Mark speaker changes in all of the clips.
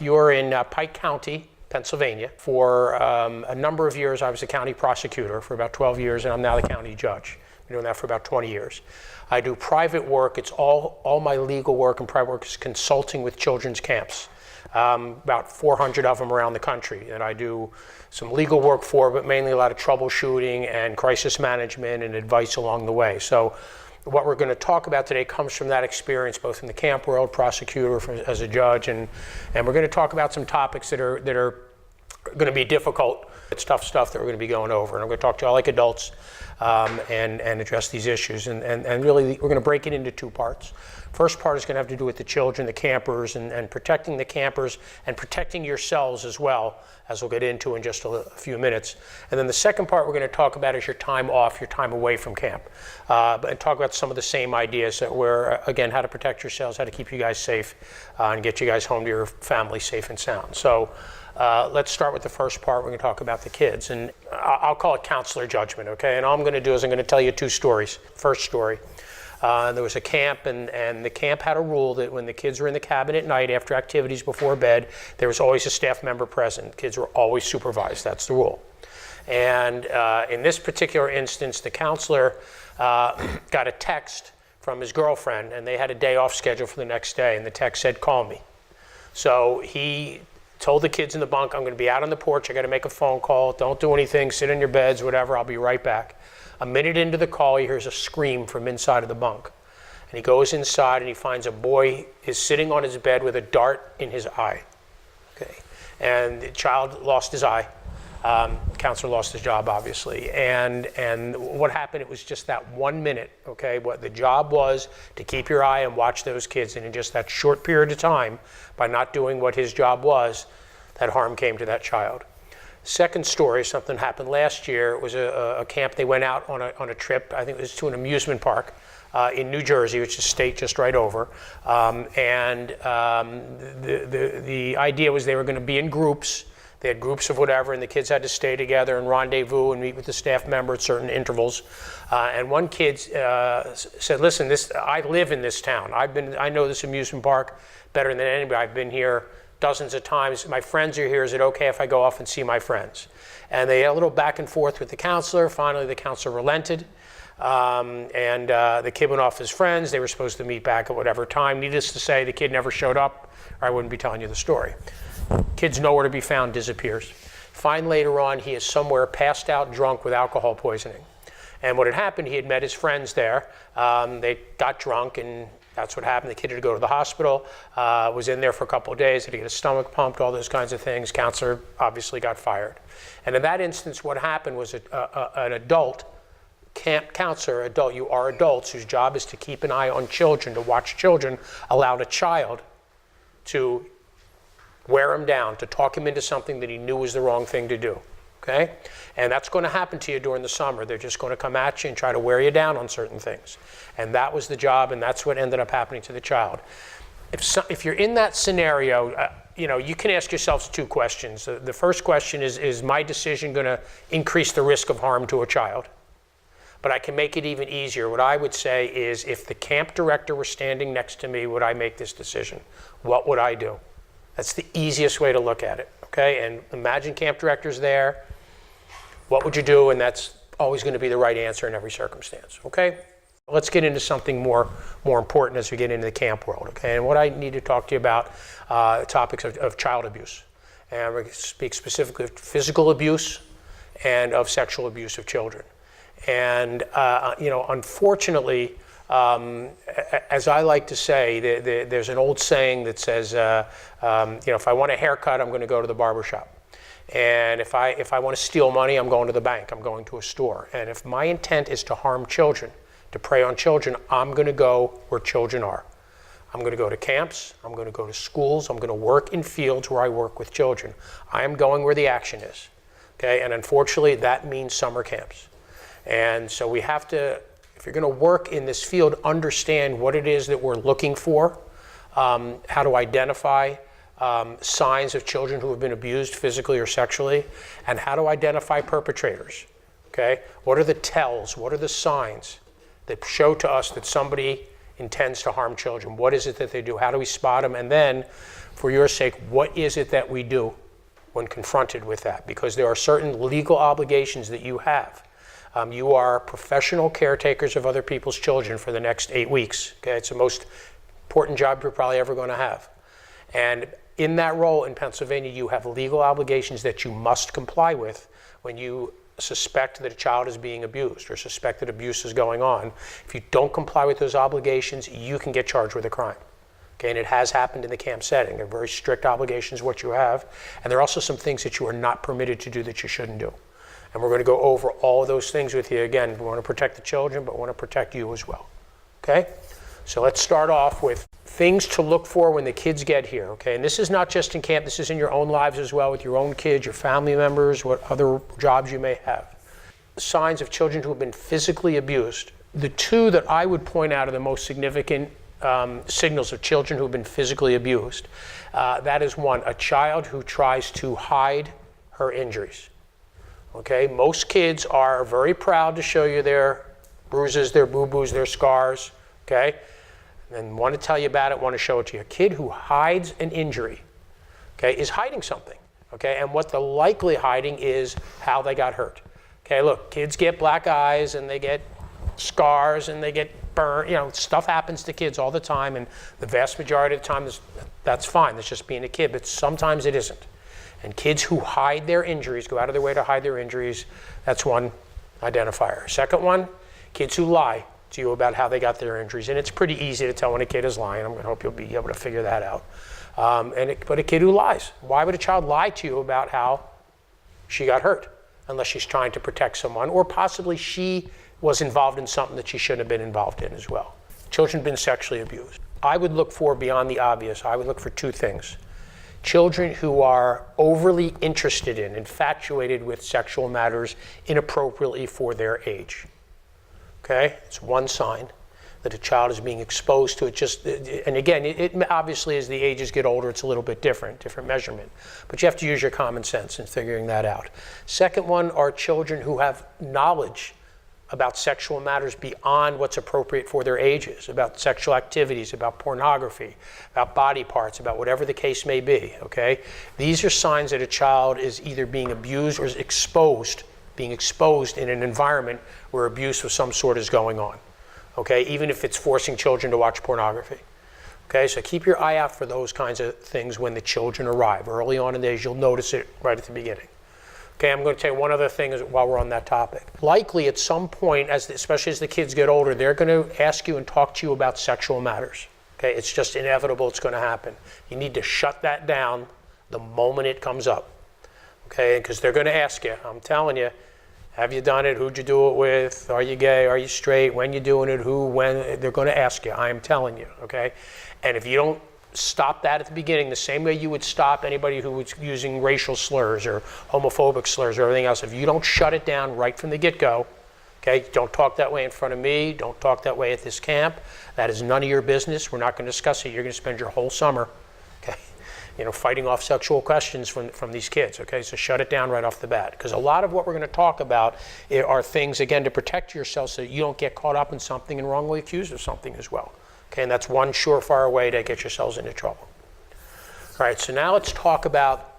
Speaker 1: you're in Pike County, Pennsylvania. For a number of years, I was a county prosecutor for about 12 years, and I'm now the county judge. I've been doing that for about 20 years. I do private work. It's all my legal work and private work is consulting with children's camps. About 400 of them around the country that I do some legal work for, but mainly a lot of troubleshooting and crisis management and advice along the way. So what we're going to talk about today comes from that experience, both in the camp world, prosecutor, as a judge, and we're going to talk about some topics that are going to be difficult. It's tough stuff that we're going to be going over, and I'm going to talk to y'all like adults and address these issues. And really, we're going to break it into two parts. First part is going to have to do with the children, the campers, and protecting the campers and protecting yourselves as well, as we'll get into in just a few minutes. And then the second part we're going to talk about is your time off, your time away from camp, and talk about some of the same ideas that were, again, how to protect yourselves, how to keep you guys safe, and get you guys home to your family safe and sound. So let's start with the first part. We're going to talk about the kids, and I'll call it counselor judgment, okay? And all I'm going to do is I'm going to tell you two stories. First story. There was a camp, and the camp had a rule that when the kids were in the cabin at night after activities before bed, there was always a staff member present. Kids were always supervised. That's the rule. And in this particular instance, the counselor got a text from his girlfriend, and they had a day off scheduled for the next day, and the text said, "Call me." So he told the kids in the bunk, "I'm going to be out on the porch. I got to make a phone call. Don't do anything. Sit in your beds, whatever. I'll be right back." A minute into the call, he hears a scream from inside of the bunk. And he goes inside and he finds a boy is sitting on his bed with a dart in his eye. Okay. And the child lost his eye. Counselor lost his job, obviously. And what happened, it was just that 1 minute, okay? What the job was to keep your eye and watch those kids. And in just that short period of time, by not doing what his job was, that harm came to that child. Second story, something happened last year. It was a camp. They went out on a trip. I think it was to an amusement park in New Jersey, which is a state just right over. The idea was they were going to be in groups. They had groups of whatever, and the kids had to stay together and rendezvous and meet with the staff member at certain intervals. And one kid said, "Listen, I live in this town. I know this amusement park better than anybody. I've been here dozens of times. My friends are here. Is it okay if I go off and see my friends?" And they had a little back and forth with the counselor. Finally, the counselor relented. The kid went off his friends. They were supposed to meet back at whatever time. Needless to say, the kid never showed up, or I wouldn't be telling you the story. Kid's nowhere to be found, disappears. Find later on, he is somewhere passed out drunk with alcohol poisoning. And what had happened, he had met his friends there. They got drunk, and that's what happened. The kid had to go to the hospital, was in there for a couple of days, had to get his stomach pumped, all those kinds of things. Counselor obviously got fired. And in that instance, what happened was an adult, camp counselor, you are adults whose job is to keep an eye on children, to watch children, allowed a child to wear him down, to talk him into something that he knew was the wrong thing to do. Okay? And that's going to happen to you during the summer. They're just going to come at you and try to wear you down on certain things. And that was the job, and that's what ended up happening to the child. If you're in that scenario, you can ask yourselves two questions. The first question is my decision going to increase the risk of harm to a child? But I can make it even easier. What I would say is, if the camp director were standing next to me, would I make this decision? What would I do? That's the easiest way to look at it, okay? And imagine camp director's there. What would you do? And that's always going to be the right answer in every circumstance, okay? Let's get into something more important as we get into the camp world, okay? And what I need to talk to you about, topics of child abuse. And we're going to speak specifically of physical abuse and of sexual abuse of children. And, unfortunately, as I like to say, there's an old saying that says, if I want a haircut, I'm going to go to the barber shop. And if I want to steal money, I'm going to the bank. I'm going to a store. And if my intent is to harm children, to prey on children, I'm going to go where children are. I'm going to go to camps. I'm going to go to schools. I'm going to work in fields where I work with children. I am going where the action is. Okay? And unfortunately, that means summer camps. And so we have to, if you're going to work in this field, understand what it is that we're looking for, how to identify signs of children who have been abused physically or sexually, and how to identify perpetrators. Okay? What are the tells? What are the signs that show to us that somebody intends to harm children? What is it that they do? How do we spot them? And then, for your sake, what is it that we do when confronted with that? Because there are certain legal obligations that you have. You are professional caretakers of other people's children for the next 8 weeks. Okay, it's the most important job you're probably ever going to have. And in that role in Pennsylvania, you have legal obligations that you must comply with when you suspect that a child is being abused or suspect that abuse is going on. If you don't comply with those obligations, you can get charged with a crime. Okay, and it has happened in the camp setting. There are very strict obligations what you have, and there are also some things that you are not permitted to do that you shouldn't do. And we're going to go over all of those things with you. Again, we want to protect the children, but we want to protect you as well. Okay? So let's start off with things to look for when the kids get here. Okay? And this is not just in camp, this is in your own lives as well, with your own kids, your family members, what other jobs you may have. Signs of children who have been physically abused. The two that I would point out are the most significant signals of children who have been physically abused. That is one, a child who tries to hide her injuries. Okay, most kids are very proud to show you their bruises, their boo-boos, their scars, okay, and want to tell you about it, want to show it to you. A kid who hides an injury, okay, is hiding something, okay, and what the likely hiding is how they got hurt. Okay, look, kids get black eyes and they get scars and they get burned, you know, stuff happens to kids all the time, and the vast majority of the time that's fine, that's just being a kid, but sometimes it isn't. And kids who hide their injuries, go out of their way to hide their injuries, that's one identifier. Second one, kids who lie to you about how they got their injuries. And it's pretty easy to tell when a kid is lying. I'm going to hope you'll be able to figure that out. But a kid who lies. Why would a child lie to you about how she got hurt? Unless she's trying to protect someone, or possibly she was involved in something that she shouldn't have been involved in as well. Children have been sexually abused. I would look for, beyond the obvious, I would look for two things. Children who are overly interested in, infatuated with sexual matters inappropriately for their age. Okay, it's one sign that a child is being exposed to it. And again, it obviously as the ages get older, it's a little bit different measurement. But you have to use your common sense in figuring that out. Second one are children who have knowledge about sexual matters beyond what's appropriate for their ages, about sexual activities, about pornography, about body parts, about whatever the case may be, okay? These are signs that a child is either being abused or is being exposed in an environment where abuse of some sort is going on, okay? Even if it's forcing children to watch pornography, okay? So keep your eye out for those kinds of things when the children arrive. Early on in the age, you'll notice it right at the beginning. Okay, I'm going to tell you one other thing while we're on that topic. Likely at some point, especially as the kids get older, they're going to ask you and talk to you about sexual matters. Okay, it's just inevitable, it's going to happen. You need to shut that down the moment it comes up. Okay, because they're going to ask you, I'm telling you, have you done it? Who'd you do it with? Are you gay? Are you straight? When you doing it? Who? When? They're going to ask you, I am telling you, okay? And if you don't stop that at the beginning, the same way you would stop anybody who was using racial slurs or homophobic slurs or everything else, if you don't shut it down right from the get-go, okay, don't talk that way in front of me, don't talk that way at this camp, that is none of your business, we're not going to discuss it, you're going to spend your whole summer, okay, fighting off sexual questions from these kids, okay, so shut it down right off the bat, because a lot of what we're going to talk about are things, again, to protect yourself so that you don't get caught up in something and wrongly accused of something as well. Okay, and that's one surefire way to get yourselves into trouble. All right, so now let's talk about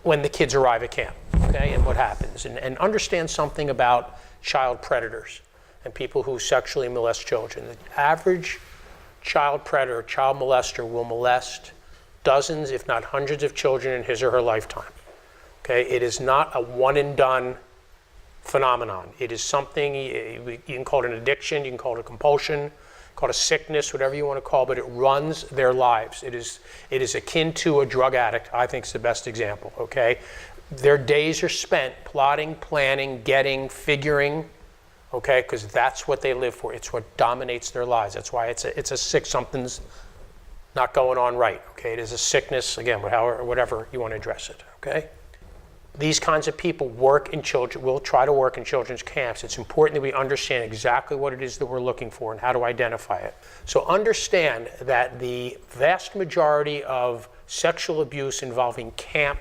Speaker 1: when the kids arrive at camp, okay, and what happens, and understand something about child predators and people who sexually molest children. The average child predator, child molester will molest dozens, if not hundreds of children in his or her lifetime. Okay, it is not a one and done phenomenon. It is something, you can call it an addiction, you can call it a compulsion, call it a sickness, whatever you want to call it, but it runs their lives. It is akin to a drug addict, I think is the best example, okay? Their days are spent plotting, planning, getting, figuring, okay, because that's what they live for. It's what dominates their lives. That's why it's a sick, something's not going on right, okay? It is a sickness, again, whatever you want to address it, okay? These kinds of people will try to work in children's camps. It's important that we understand exactly what it is that we're looking for and how to identify it. So understand that the vast majority of sexual abuse involving camp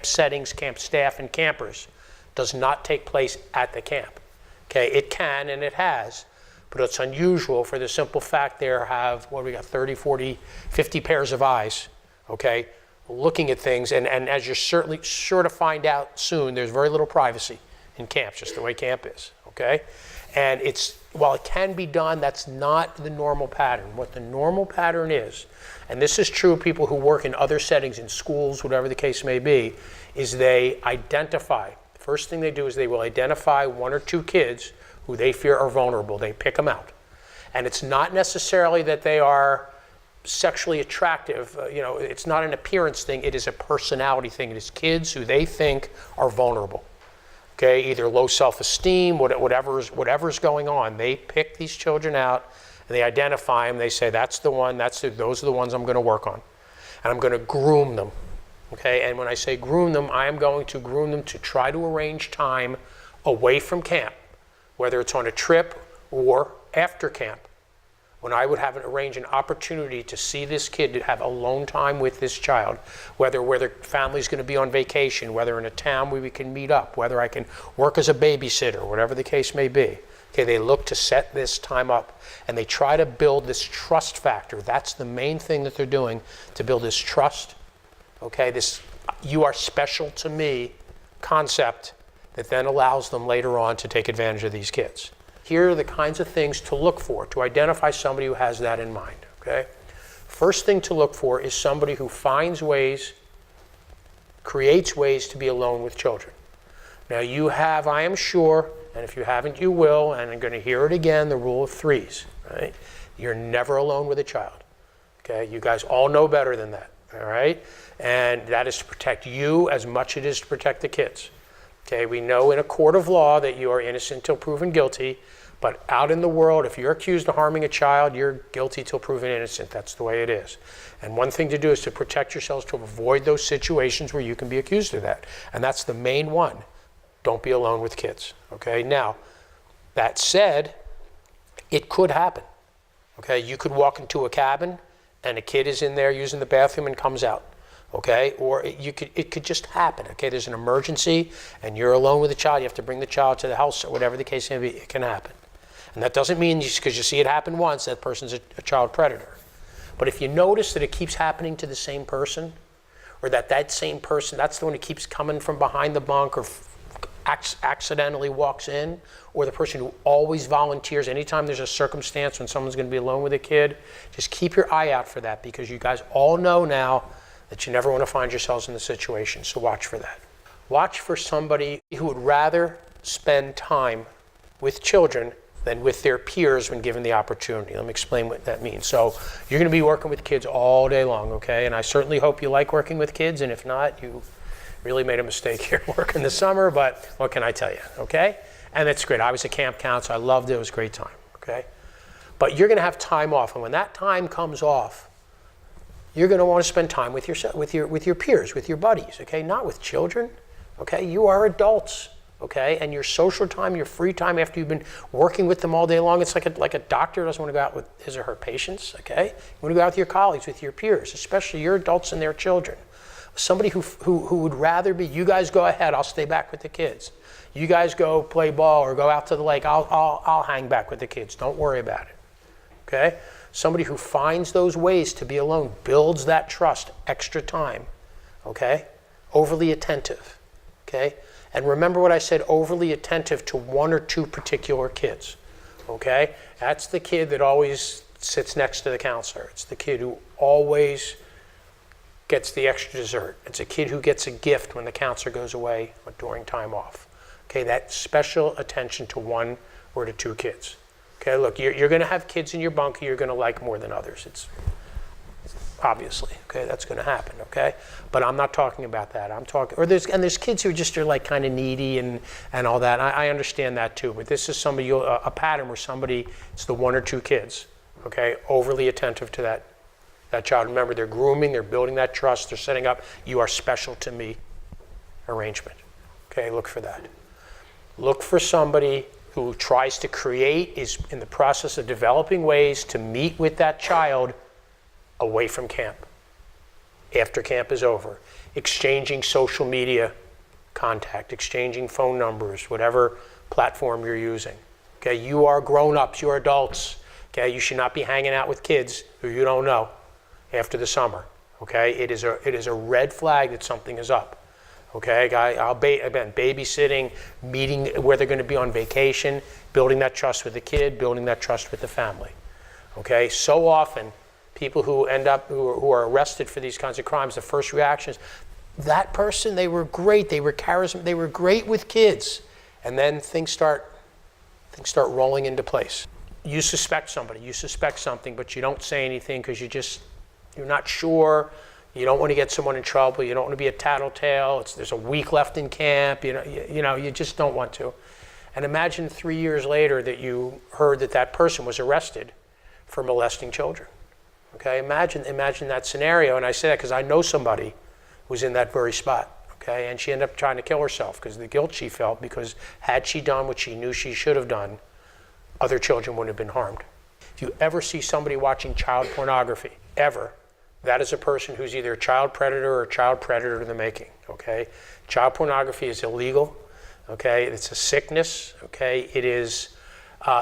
Speaker 1: settings, camp staff, and campers does not take place at the camp. Okay, it can and it has, but it's unusual for the simple fact there have, what do we got, 30, 40, 50 pairs of eyes, okay, looking at things, and as you're certainly sure to find out soon, there's very little privacy in camps, just the way camp is, okay? And while it can be done, that's not the normal pattern. What the normal pattern is, and this is true of people who work in other settings, in schools, whatever the case may be, is they identify. The first thing they do is they will identify 1 or 2 kids who they fear are vulnerable. They pick them out. And it's not necessarily that they are sexually attractive. It's not an appearance thing. It is a personality thing. It is kids who they think are vulnerable. Okay, either low self-esteem, whatever's going on. They pick these children out and they identify them. They say, that's the one, those are the ones I'm going to work on. And I'm going to groom them. Okay, and when I say groom them, I am going to groom them to try to arrange time away from camp, whether it's on a trip or after camp, when I would arrange an opportunity to see this kid, to have alone time with this child, whether the family's going to be on vacation, whether in a town where we can meet up, whether I can work as a babysitter, whatever the case may be. Okay, they look to set this time up, and they try to build this trust factor. That's the main thing that they're doing, to build this trust, okay, this "you are special to me" concept that then allows them later on to take advantage of these kids. Here are the kinds of things to look for to identify somebody who has that in mind, okay? First thing to look for is somebody who creates ways to be alone with children. Now you have, I am sure, and if you haven't, you will, and I'm going to hear it again, the rule of 3s, right? You're never alone with a child, okay? You guys all know better than that, all right? And that is to protect you as much as it is to protect the kids. Okay, we know in a court of law that you are innocent till proven guilty, but out in the world, if you're accused of harming a child, you're guilty till proven innocent. That's the way it is. And one thing to do is to protect yourselves to avoid those situations where you can be accused of that. And that's the main one. Don't be alone with kids. Okay, now, that said, it could happen. Okay, you could walk into a cabin and a kid is in there using the bathroom and comes out. Okay, or it could just happen. Okay, there's an emergency and you're alone with the child, you have to bring the child to the house, or whatever the case may be, it can happen. And that doesn't mean just because you see it happen once, that person's a child predator. But if you notice that it keeps happening to the same person, or that same person, that's the one who keeps coming from behind the bunk or accidentally walks in, or the person who always volunteers anytime there's a circumstance when someone's going to be alone with a kid, just keep your eye out for that, because you guys all know now that you never want to find yourselves in the situation, so watch for that. Watch for somebody who would rather spend time with children than with their peers when given the opportunity. Let me explain what that means. So you're going to be working with kids all day long, okay? And I certainly hope you like working with kids, and if not, you really made a mistake here working the summer, but what can I tell you, okay? And it's great. I was a camp counselor. I loved it. It was a great time, okay? But you're going to have time off, and when that time comes off, you're going to want to spend time with your peers, with your buddies, okay? Not with children, okay? You are adults, okay? And your social time, your free time after you've been working with them all day long, it's like a doctor doesn't want to go out with his or her patients, okay? You want to go out with your colleagues, with your peers, especially your adults and their children. Somebody who would rather be, you guys go ahead, I'll stay back with the kids. You guys go play ball or go out to the lake, I'll hang back with the kids. Don't worry about it, okay? Somebody who finds those ways to be alone, builds that trust, extra time, okay? Overly attentive, okay? And remember what I said, overly attentive to 1 or 2 particular kids, okay? That's the kid that always sits next to the counselor. It's the kid who always gets the extra dessert. It's a kid who gets a gift when the counselor goes away or during time off. Okay, that special attention to 1 or to 2 kids. Okay, look, you're going to have kids in your bunk you're going to like more than others. It's obviously, okay, that's going to happen, okay? But I'm not talking about that. I'm talking, there's kids who are like kind of needy and all that. I understand that too, but this is somebody, a pattern where somebody, it's the 1 or 2 kids, okay, overly attentive to that child. Remember, they're grooming, they're building that trust, they're setting up, you are special to me arrangement. Okay, look for that. Look for somebody who tries to create, is in the process of developing ways to meet with that child away from camp, after camp is over, exchanging social media contact, exchanging phone numbers, whatever platform you're using. Okay, you are grown-ups, you're adults. Okay, you should not be hanging out with kids who you don't know after the summer. Okay, it is a red flag that something is up. Okay, again, babysitting, meeting where they're going to be on vacation, building that trust with the kid, building that trust with the family. Okay, so often people who end up who are arrested for these kinds of crimes, the first reaction is, that person, they were great, they were charismatic, they were great with kids, and then things start rolling into place. You suspect somebody, you suspect something, but you don't say anything because you're not sure. You don't want to get someone in trouble. You don't want to be a tattletale. There's a week left in camp. You just don't want to. And imagine 3 years later that you heard that person was arrested for molesting children. Okay, imagine that scenario. And I say that because I know somebody who was in that very spot. Okay, and she ended up trying to kill herself because of the guilt she felt, because had she done what she knew she should have done, other children wouldn't have been harmed. If you ever see somebody watching child pornography, ever, that is a person who's either a child predator or a child predator in the making. Okay, child pornography is illegal. Okay, it's a sickness. Okay, it is.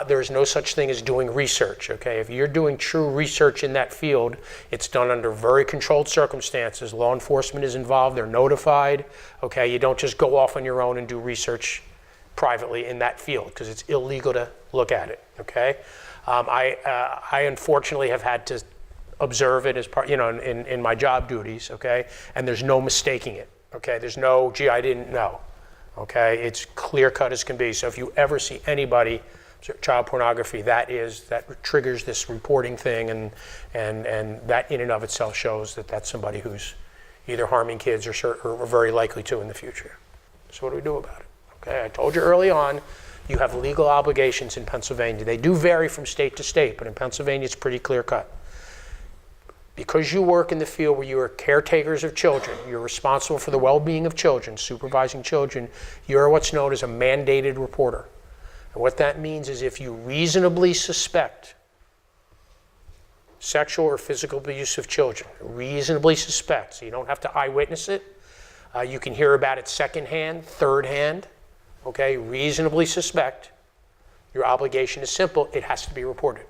Speaker 1: There is no such thing as doing research. Okay, if you're doing true research in that field, it's done under very controlled circumstances. Law enforcement is involved. They're notified. Okay, you don't just go off on your own and do research privately in that field because it's illegal to look at it. Okay, I unfortunately have had to observe it as part, in my job duties. Okay, and there's no mistaking it. Okay, there's no, gee, I didn't know. Okay, it's clear cut as can be. So if you ever see anybody child pornography, that triggers this reporting thing, and that in and of itself shows that that's somebody who's either harming kids or very likely to in the future. So what do we do about it? Okay, I told you early on, you have legal obligations in Pennsylvania. They do vary from state to state, but in Pennsylvania it's pretty clear cut. Because you work in the field where you are caretakers of children, you're responsible for the well-being of children, supervising children, you're what's known as a mandated reporter. And what that means is if you reasonably suspect sexual or physical abuse of children, reasonably suspect, so you don't have to eyewitness it, you can hear about it secondhand, third hand, okay, reasonably suspect, your obligation is simple, it has to be reported.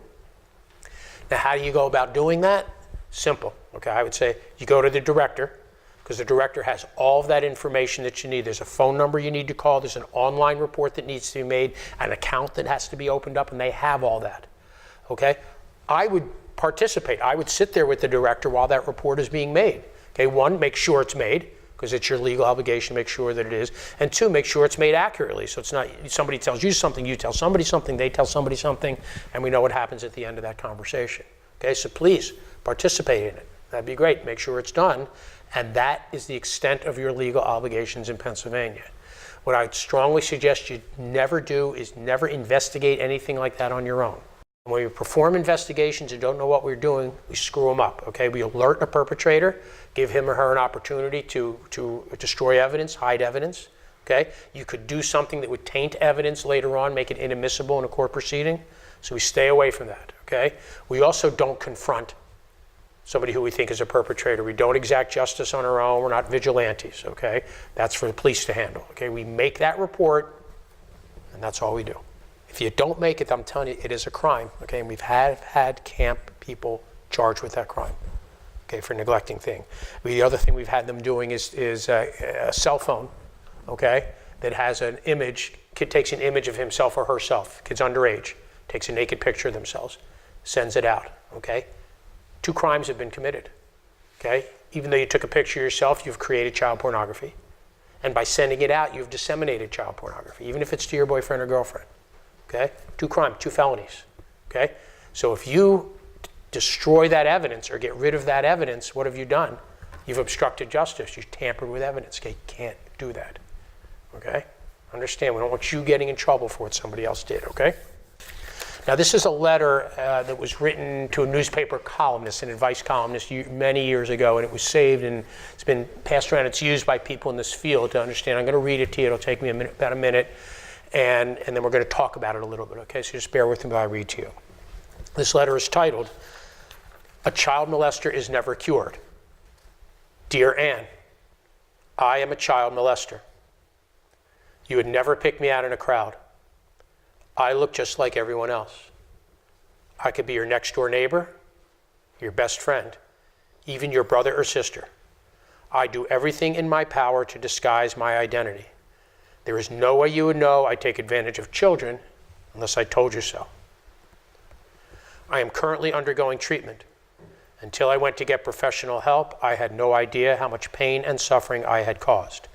Speaker 1: Now how do you go about doing that? Simple, okay, I would say you go to the director, because the director has all of that information that you need. There's a phone number you need to call, there's an online report that needs to be made, an account that has to be opened up, and they have all that, okay? I would participate. I would sit there with the director while that report is being made. Okay, one, make sure it's made, because it's your legal obligation to make sure that it is, and two, make sure it's made accurately, so it's not somebody tells you something, you tell somebody something, they tell somebody something, and we know what happens at the end of that conversation. Okay, so please participate in it. That'd be great. Make sure it's done. And that is the extent of your legal obligations in Pennsylvania. What I'd strongly suggest you never do is never investigate anything like that on your own. When we perform investigations and don't know what we're doing, we screw them up. Okay, we alert a perpetrator, give him or her an opportunity to destroy evidence, hide evidence. Okay, you could do something that would taint evidence later on, make it inadmissible in a court proceeding. So we stay away from that. Okay, we also don't confront somebody who we think is a perpetrator. We don't exact justice on our own. We're not vigilantes, okay? That's for the police to handle, okay? We make that report, and that's all we do. If you don't make it, I'm telling you, it is a crime, okay? And we've had camp people charged with that crime, okay, for neglecting thing. The other thing we've had them doing is a cell phone, okay, that has an image. Kid takes an image of himself or herself. Kid's underage, takes a naked picture of themselves, sends it out, okay? 2 crimes have been committed, okay? Even though you took a picture of yourself, you've created child pornography. And by sending it out, you've disseminated child pornography, even if it's to your boyfriend or girlfriend, okay? 2 crimes, 2 felonies, okay? So if you destroy that evidence or get rid of that evidence, what have you done? You've obstructed justice. You've tampered with evidence. Okay, you can't do that, okay? Understand, we don't want you getting in trouble for what somebody else did, okay? Now, this is a letter that was written to a newspaper columnist, an advice columnist, many years ago, and it was saved and it's been passed around. It's used by people in this field to understand. I'm going to read it to you. It'll take me about a minute, and then we're going to talk about it a little bit, okay? So just bear with me while I read to you. This letter is titled, "A Child Molester is Never Cured." Dear Ann, I am a child molester. You would never pick me out in a crowd. I look just like everyone else. I could be your next door neighbor, your best friend, even your brother or sister. I do everything in my power to disguise my identity. There is no way you would know I take advantage of children unless I told you so. I am currently undergoing treatment. Until I went to get professional help, I had no idea how much pain and suffering I had caused.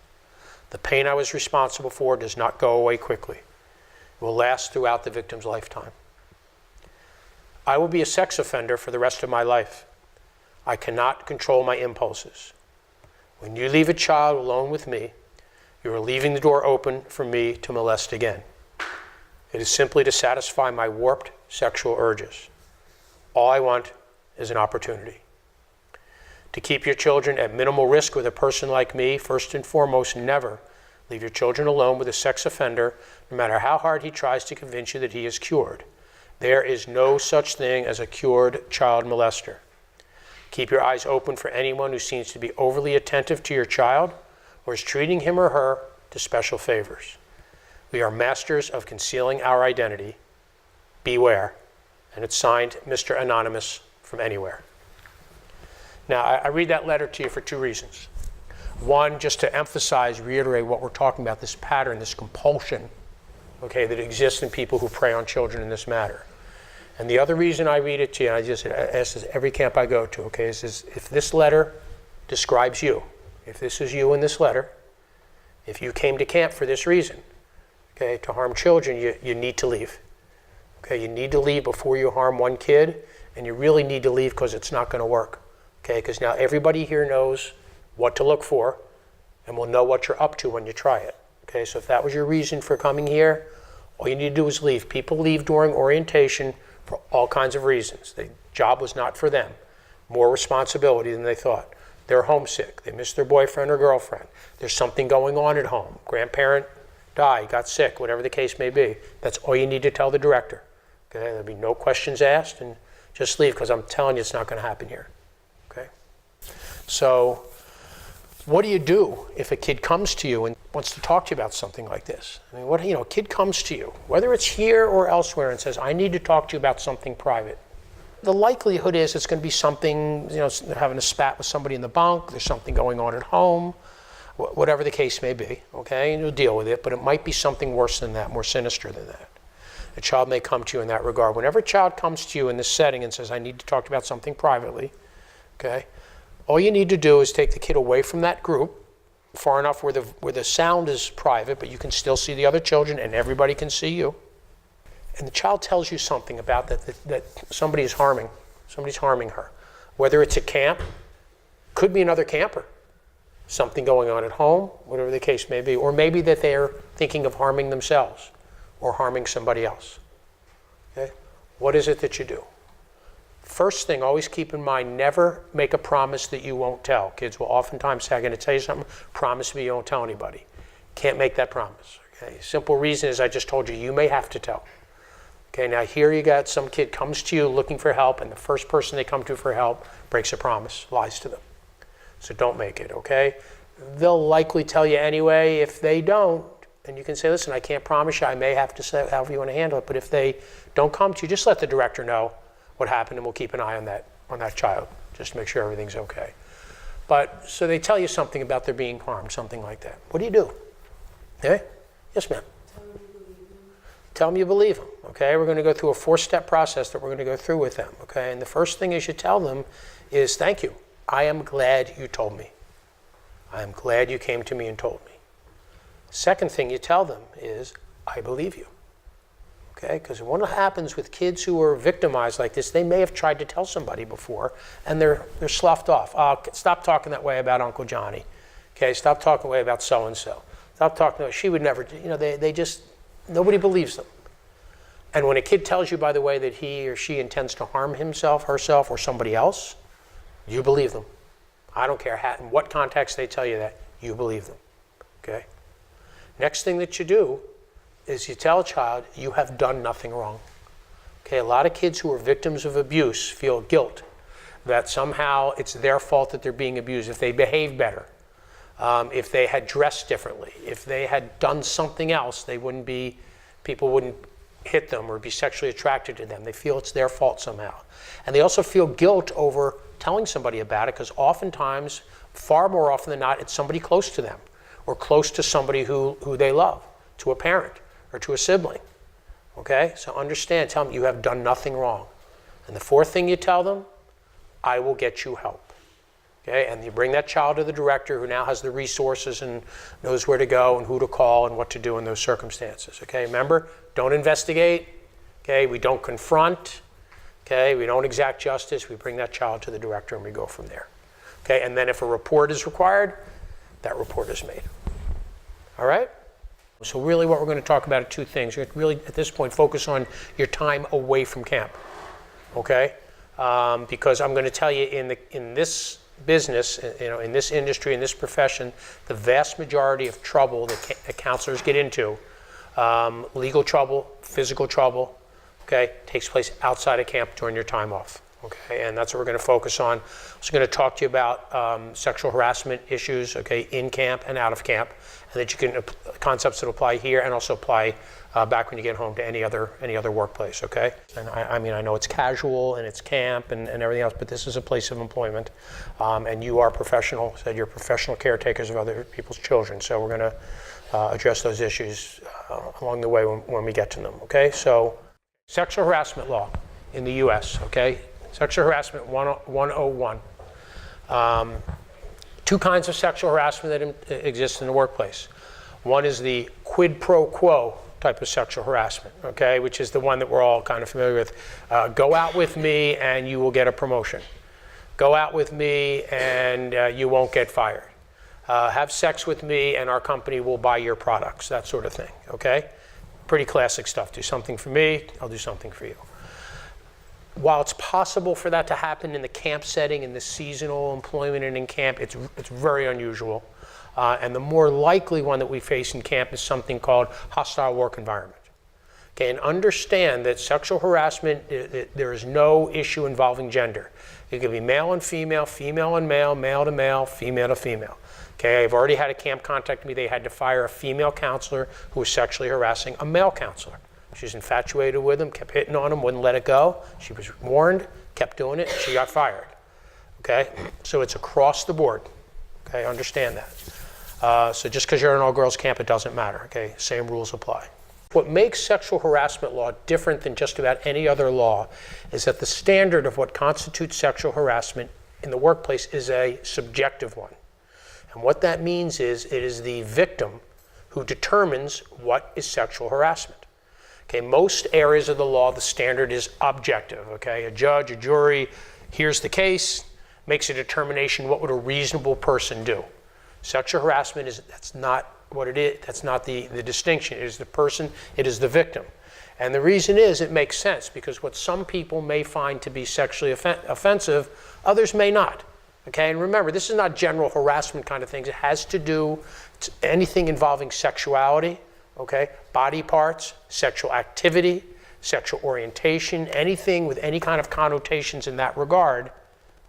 Speaker 1: The pain I was responsible for does not go away quickly. It will last throughout the victim's lifetime. I will be a sex offender for the rest of my life. I cannot control my impulses. When you leave a child alone with me, you are leaving the door open for me to molest again. It is simply to satisfy my warped sexual urges. All I want is an opportunity. To keep your children at minimal risk with a person like me, first and foremost, never leave your children alone with a sex offender, no matter how hard he tries to convince you that he is cured. There is no such thing as a cured child molester. Keep your eyes open for anyone who seems to be overly attentive to your child or is treating him or her to special favors. We are masters of concealing our identity. Beware. And it's signed Mr. Anonymous from Anywhere. Now, I read that letter to you for two reasons. One, just to emphasize, reiterate what we're talking about, this pattern, this compulsion, okay, that exists in people who prey on children in this matter. And the other reason I read it to you, and I just ask this every camp I go to, okay, is if this letter describes you, if this is you in this letter, if you came to camp for this reason, okay, to harm children, you need to leave. Okay, you need to leave before you harm one kid, and you really need to leave because it's not going to work. Okay, because now everybody here knows what to look for and will know what you're up to when you try it. Okay, so if that was your reason for coming here, all you need to do is leave. People leave during orientation for all kinds of reasons. The job was not for them. More responsibility than they thought. They're homesick. They miss their boyfriend or girlfriend. There's something going on at home. Grandparent died, got sick, whatever the case may be. That's all you need to tell the director. Okay, there'll be no questions asked, and just leave, because I'm telling you it's not going to happen here. Okay? So what do you do if a kid comes to you and wants to talk to you about something like this? I mean, a kid comes to you, whether it's here or elsewhere, and says, I need to talk to you about something private. The likelihood is it's going to be something, having a spat with somebody in the bunk, there's something going on at home, whatever the case may be, okay? And you'll deal with it, but it might be something worse than that, more sinister than that. A child may come to you in that regard. Whenever a child comes to you in this setting and says, I need to talk about something privately, okay, all you need to do is take the kid away from that group, far enough where the sound is private, but you can still see the other children and everybody can see you. And the child tells you something about that somebody's harming her. Whether it's at camp, could be another camper, something going on at home, whatever the case may be, or maybe that they're thinking of harming themselves or harming somebody else. Okay? What is it that you do? First thing, always keep in mind, never make a promise that you won't tell. Kids will oftentimes say, I'm going to tell you something, promise me you won't tell anybody. Can't make that promise. Okay? Simple reason is I just told you, you may have to tell. Okay, now here you got some kid comes to you looking for help, and the first person they come to for help breaks a promise, lies to them. So don't make it, okay? They'll likely tell you anyway. If they don't, then you can say, listen, I can't promise you, I may have to say however you want to handle it, but if they don't come to you, just let the director know what happened, and we'll keep an eye on that child, just to make sure everything's okay. But, so they tell you something about their being harmed, something like that. What do? Okay? Yes, ma'am. Tell them you believe them, okay? We're going to go through a 4-step process that we're going to go through with them, okay? And the first thing is you tell them is, thank you. I am glad you told me. I am glad you came to me and told me. Second thing you tell them is, I believe you, okay? Because what happens with kids who are victimized like this, they may have tried to tell somebody before, and they're sloughed off. Stop talking that way about Uncle Johnny, okay? Stop talking that way about so-and-so. Stop talking, she would never, they just, nobody believes them. And when a kid tells you, by the way, that he or she intends to harm himself, herself, or somebody else, you believe them. I don't care in what context they tell you that, you believe them, okay? Next thing that you do is you tell a child you have done nothing wrong. Okay, a lot of kids who are victims of abuse feel guilt, that somehow it's their fault that they're being abused. If they behave better, if they had dressed differently, if they had done something else, people wouldn't hit them or be sexually attracted to them. They feel it's their fault somehow. And they also feel guilt over telling somebody about it, because oftentimes, far more often than not, it's somebody close to them or close to somebody who they love, to a parent or to a sibling. Okay? So understand, tell them you have done nothing wrong. And the fourth thing you tell them, I will get you help. Okay? And you bring that child to the director, who now has the resources and knows where to go and who to call and what to do in those circumstances. Okay? Remember, don't investigate. Okay? We don't confront. Okay? We don't exact justice. We bring that child to the director and we go from there. Okay? And then if a report is required, that report is made. All right? So really what we're going to talk about are two things. You're really, at this point, focus on your time away from camp. Okay? Because I'm going to tell you in this business, in this industry, in this profession, the vast majority of trouble that counselors get into, legal trouble, physical trouble, okay, takes place outside of camp during your time off. Okay, and that's what we're going to focus on. I'm also going to talk to you about sexual harassment issues, okay, in camp and out of camp, and that you can concepts that apply here and also apply back when you get home to any other workplace. Okay, and I mean I know it's casual and it's camp and everything else, but this is a place of employment, and you are professional. Said you're professional caretakers of other people's children. So we're going to address those issues along the way when we get to them. Okay, so sexual harassment law in the U.S. Okay. Sexual harassment 101. Two kinds of sexual harassment that exist in the workplace. One is the quid pro quo type of sexual harassment, okay, which is the one that we're all kind of familiar with. Go out with me and you will get a promotion. Go out with me and you won't get fired. Have sex with me and our company will buy your products, that sort of thing, okay? Pretty classic stuff. Do something for me, I'll do something for you. While it's possible for that to happen in the camp setting, in the seasonal employment and in camp, it's very unusual. And the more likely one that we face in camp is something called hostile work environment. Okay, and understand that sexual harassment, there is no issue involving gender. It can be male and female, female and male, male to male, female to female. Okay, I've already had a camp contact me. They had to fire a female counselor who was sexually harassing a male counselor. She was infatuated with him, kept hitting on him, wouldn't let it go. She was warned, kept doing it, and she got fired. Okay, so it's across the board. Okay, understand that. So just because you're in an all-girls camp, it doesn't matter. Okay, same rules apply. What makes sexual harassment law different than just about any other law is that the standard of what constitutes sexual harassment in the workplace is a subjective one. And what that means is it is the victim who determines what is sexual harassment. Okay, most areas of the law, the standard is objective. Okay, a judge, a jury hears the case, makes a determination, what would a reasonable person do? Sexual harassment that's not what it is. That's not the distinction. It is the person, it is the victim. And the reason is it makes sense, because what some people may find to be sexually offensive, others may not. Okay, and remember, this is not general harassment kind of things. It has to do with anything involving sexuality. Okay, body parts, sexual activity, sexual orientation, anything with any kind of connotations in that regard,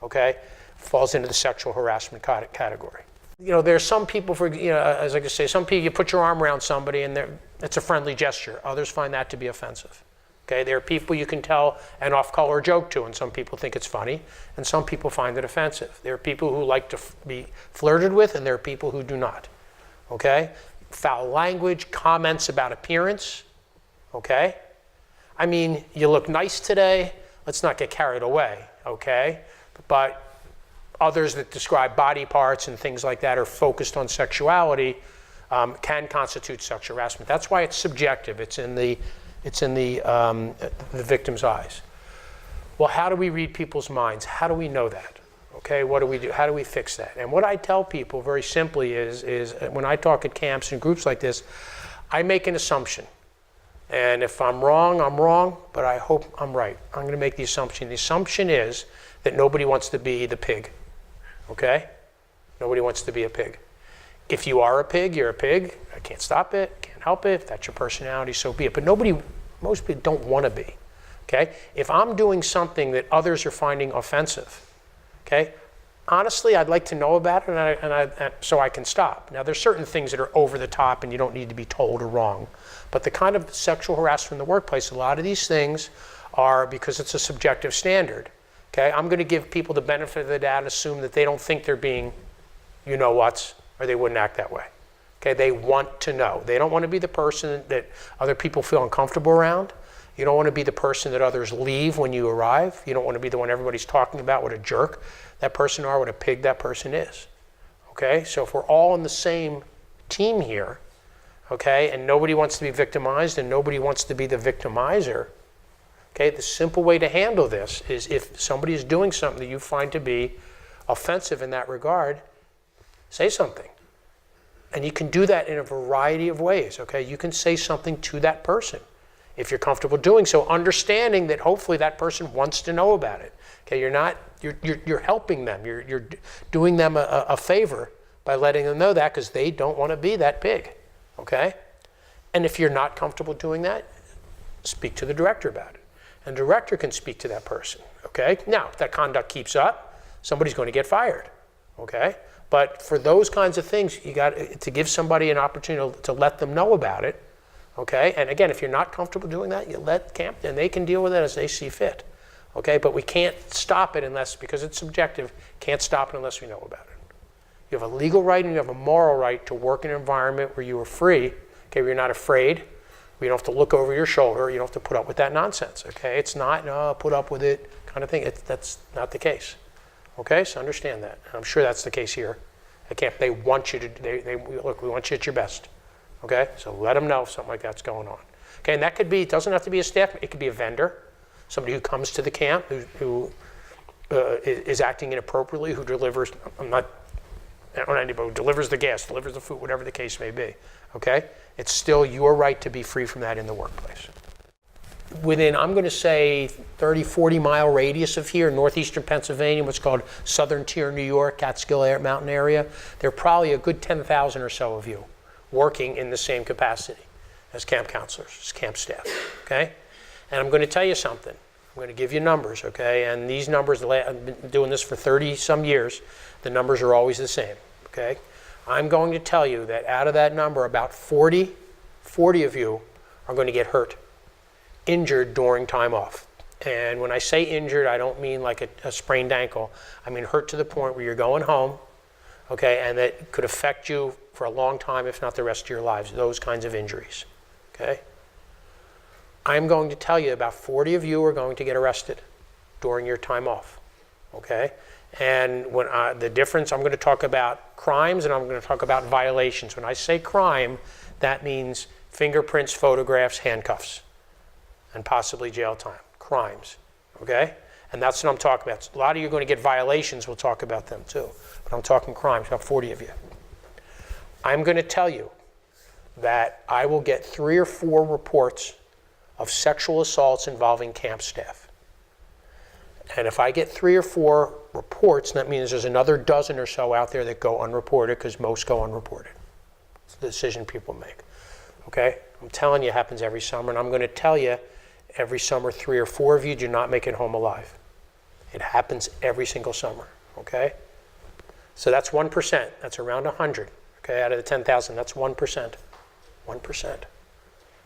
Speaker 1: okay, falls into the sexual harassment category. You know, there's some people, as I could say, some people, you put your arm around somebody and it's a friendly gesture. Others find that to be offensive. Okay, there are people you can tell an off-color joke to, and some people think it's funny, and some people find it offensive. There are people who like to be flirted with, and there are people who do not. Okay? Foul language, comments about appearance, okay? I mean, you look nice today, let's not get carried away, okay? But others that describe body parts and things like that are focused on sexuality can constitute sexual harassment. That's why it's subjective. It's in the victim's eyes. Well, how do we read people's minds? How do we know that? Okay, what do we do? How do we fix that? And what I tell people very simply is when I talk at camps and groups like this, I make an assumption. And if I'm wrong, but I hope I'm right. I'm going to make the assumption. The assumption is that nobody wants to be the pig. Okay? Nobody wants to be a pig. If you are a pig, you're a pig. I can't stop it, can't help it. If that's your personality, so be it. But most people don't want to be. Okay? If I'm doing something that others are finding offensive, okay, honestly, I'd like to know about it, and so I can stop. Now, there's certain things that are over the top and you don't need to be told or wrong. But the kind of sexual harassment in the workplace, a lot of these things are because it's a subjective standard. Okay, I'm going to give people the benefit of the doubt and assume that they don't think they're being you-know-whats, or they wouldn't act that way. Okay, they want to know. They don't want to be the person that other people feel uncomfortable around. You don't want to be the person that others leave when you arrive. You don't want to be the one everybody's talking about, what a jerk that person are, what a pig that person is. Okay, so if we're all on the same team here, okay, and nobody wants to be victimized and nobody wants to be the victimizer, okay, the simple way to handle this is if somebody is doing something that you find to be offensive in that regard, say something. And you can do that in a variety of ways, okay? You can say something to that person if you're comfortable doing so, understanding that hopefully that person wants to know about it. Okay, you're helping them. You're doing them a favor by letting them know that, because they don't want to be that pig, okay? And if you're not comfortable doing that, speak to the director about it. And the director can speak to that person, okay? Now, if that conduct keeps up, somebody's going to get fired, okay? But for those kinds of things, you got to give somebody an opportunity to let them know about it, okay? And again, if you're not comfortable doing that, you let camp, and they can deal with it as they see fit, okay? But we can't stop it unless, because it's subjective, can't stop it unless we know about it. You have a legal right and you have a moral right to work in an environment where you are free, okay, where you're not afraid, where you don't have to look over your shoulder, you don't have to put up with that nonsense, okay? It's not, no, put up with it kind of thing. That's not the case, okay? So understand that. I'm sure that's the case here. They want you to, look, we want you at your best, okay? So let them know if something like that's going on. Okay, and that could be, it doesn't have to be a staff, it could be a vendor, somebody who comes to the camp who is acting inappropriately, who delivers, I don't know anybody, who delivers the gas, delivers the food, whatever the case may be, okay? It's still your right to be free from that in the workplace. Within, I'm going to say, 30, 40 mile radius of here, northeastern Pennsylvania, what's called Southern Tier New York, Catskill Mountain area, there are probably a good 10,000 or so of you working in the same capacity as camp counselors, as camp staff, okay? And I'm going to tell you something. I'm going to give you numbers, okay? And these numbers, I've been doing this for 30 some years, the numbers are always the same, okay? I'm going to tell you that out of that number, about 40 of you are going to get hurt, injured during time off. And when I say injured, I don't mean like a sprained ankle. I mean hurt to the point where you're going home, okay, and that could affect you for a long time, if not the rest of your lives, those kinds of injuries, okay? I'm going to tell you about 40 of you are going to get arrested during your time off, okay? And when the difference, I'm going to talk about crimes and I'm going to talk about violations. When I say crime, that means fingerprints, photographs, handcuffs, and possibly jail time. Crimes, okay? And that's what I'm talking about. A lot of you are going to get violations. We'll talk about them too. But I'm talking crimes, about 40 of you. I'm going to tell you that I will get 3 or 4 reports of sexual assaults involving camp staff. And if I get 3 or 4 reports, that means there's another dozen or so out there that go unreported, because most go unreported. It's the decision people make, okay? I'm telling you it happens every summer, and I'm going to tell you every summer 3 or 4 of you do not make it home alive. It happens every single summer, okay? So that's 1%. That's around 100, okay? Out of the 10,000, that's 1%. 1%.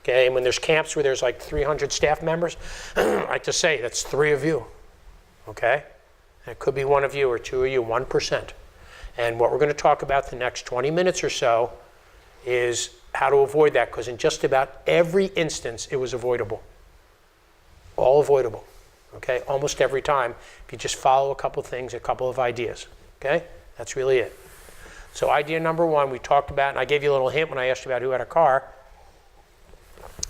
Speaker 1: Okay, and when there's camps where there's like 300 staff members, I like to say that's 3 of you, okay? And it could be 1 of you or 2 of you, 1%. And what we're going to talk about the next 20 minutes or so is how to avoid that, because in just about every instance, it was avoidable. All avoidable, okay? Almost every time, if you just follow a couple things, a couple of ideas, okay? That's really it. So idea number 1, we talked about, and I gave you a little hint when I asked you about who had a car,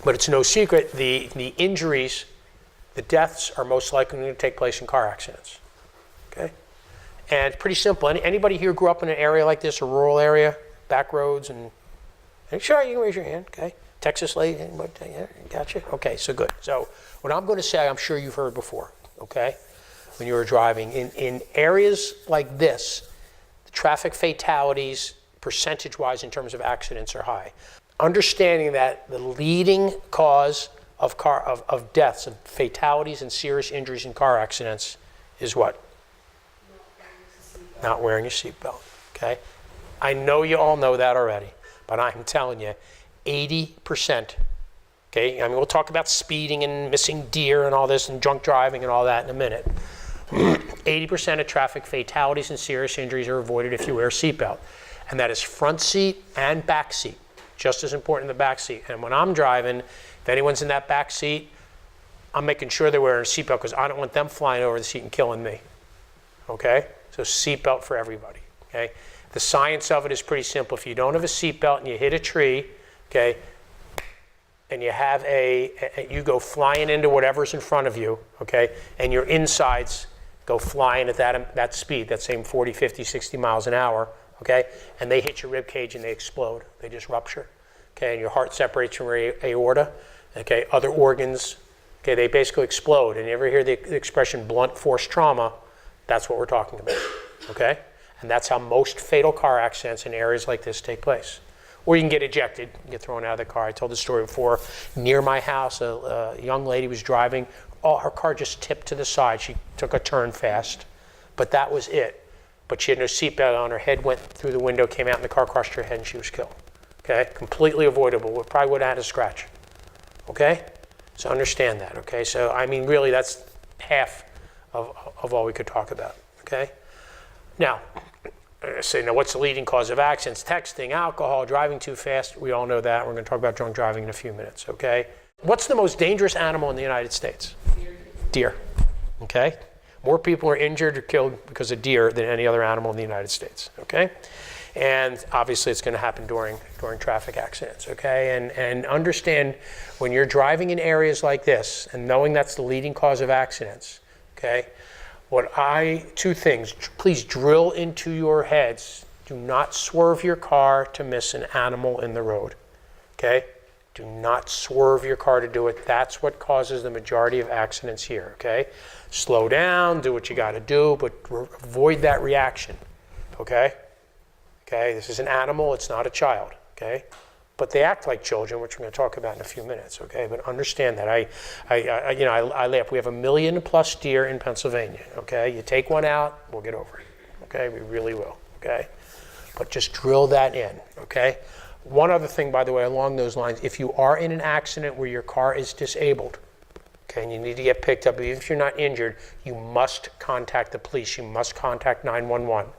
Speaker 1: but it's no secret, the injuries, the deaths are most likely going to take place in car accidents, okay? And it's pretty simple. Anybody here grew up in an area like this, a rural area, back roads, and sure, you can raise your hand, okay? Texas lady, anybody? Yeah, gotcha? Okay, so good. So what I'm going to say, I'm sure you've heard before, okay? When you were driving. In areas like this, the traffic fatalities, percentage-wise in terms of accidents, are high. Understanding that the leading cause of deaths, of fatalities and serious injuries in car accidents is what? not wearing your seatbelt, okay? I know you all know that already, but I'm telling you, 80%, okay? I mean, we'll talk about speeding and missing deer and all this and drunk driving and all that in a minute. 80% of traffic fatalities and serious injuries are avoided if you wear a seatbelt. And that is front seat and back seat, just as important in the back seat. And when I'm driving, if anyone's in that back seat, I'm making sure they're wearing a seatbelt because I don't want them flying over the seat and killing me, okay? So seatbelt for everybody, okay? The science of it is pretty simple. If you don't have a seatbelt and you hit a tree, okay, and you have you go flying into whatever's in front of you, okay, and your insides go flying at that speed, that same 40, 50, 60 miles an hour, okay, and they hit your rib cage and they explode. They just rupture, okay, and your heart separates from your aorta, okay, other organs, okay, they basically explode. And you ever hear the expression blunt force trauma? That's what we're talking about, okay? And that's how most fatal car accidents in areas like this take place. Or you can get ejected, get thrown out of the car. I told the story before. Near my house, a young lady was driving. Oh, her car just tipped to the side. She took a turn fast, but that was it. But she had no seatbelt on. Her head went through the window, came out, and the car crushed her head, and she was killed. Okay, completely avoidable. We probably would have had a scratch. Okay, so understand that. Okay, so I mean, really, that's half of all we could talk about. Okay, now. Say, now what's the leading cause of accidents? Texting, alcohol, driving too fast. We all know that. We're going to talk about drunk driving in a few minutes, okay? What's the most dangerous animal in the United States? Deer, okay? More people are injured or killed because of deer than any other animal in the United States, okay? And obviously it's going to happen during traffic accidents, okay? And understand when you're driving in areas like this and knowing that's the leading cause of accidents, okay? Two things, please drill into your heads. Do not swerve your car to miss an animal in the road, okay? Do not swerve your car to do it. That's what causes the majority of accidents here, okay? Slow down, do what you gotta do, but avoid that reaction, okay? Okay, this is an animal, it's not a child, okay? But they act like children, which we're going to talk about in a few minutes, okay? But understand that. I laugh. We have 1 million plus deer in Pennsylvania, okay? You take one out, we'll get over it, okay? We really will, okay? But just drill that in, okay? One other thing, by the way, along those lines, if you are in an accident where your car is disabled, okay, and you need to get picked up, even if you're not injured, you must contact the police. You must contact 911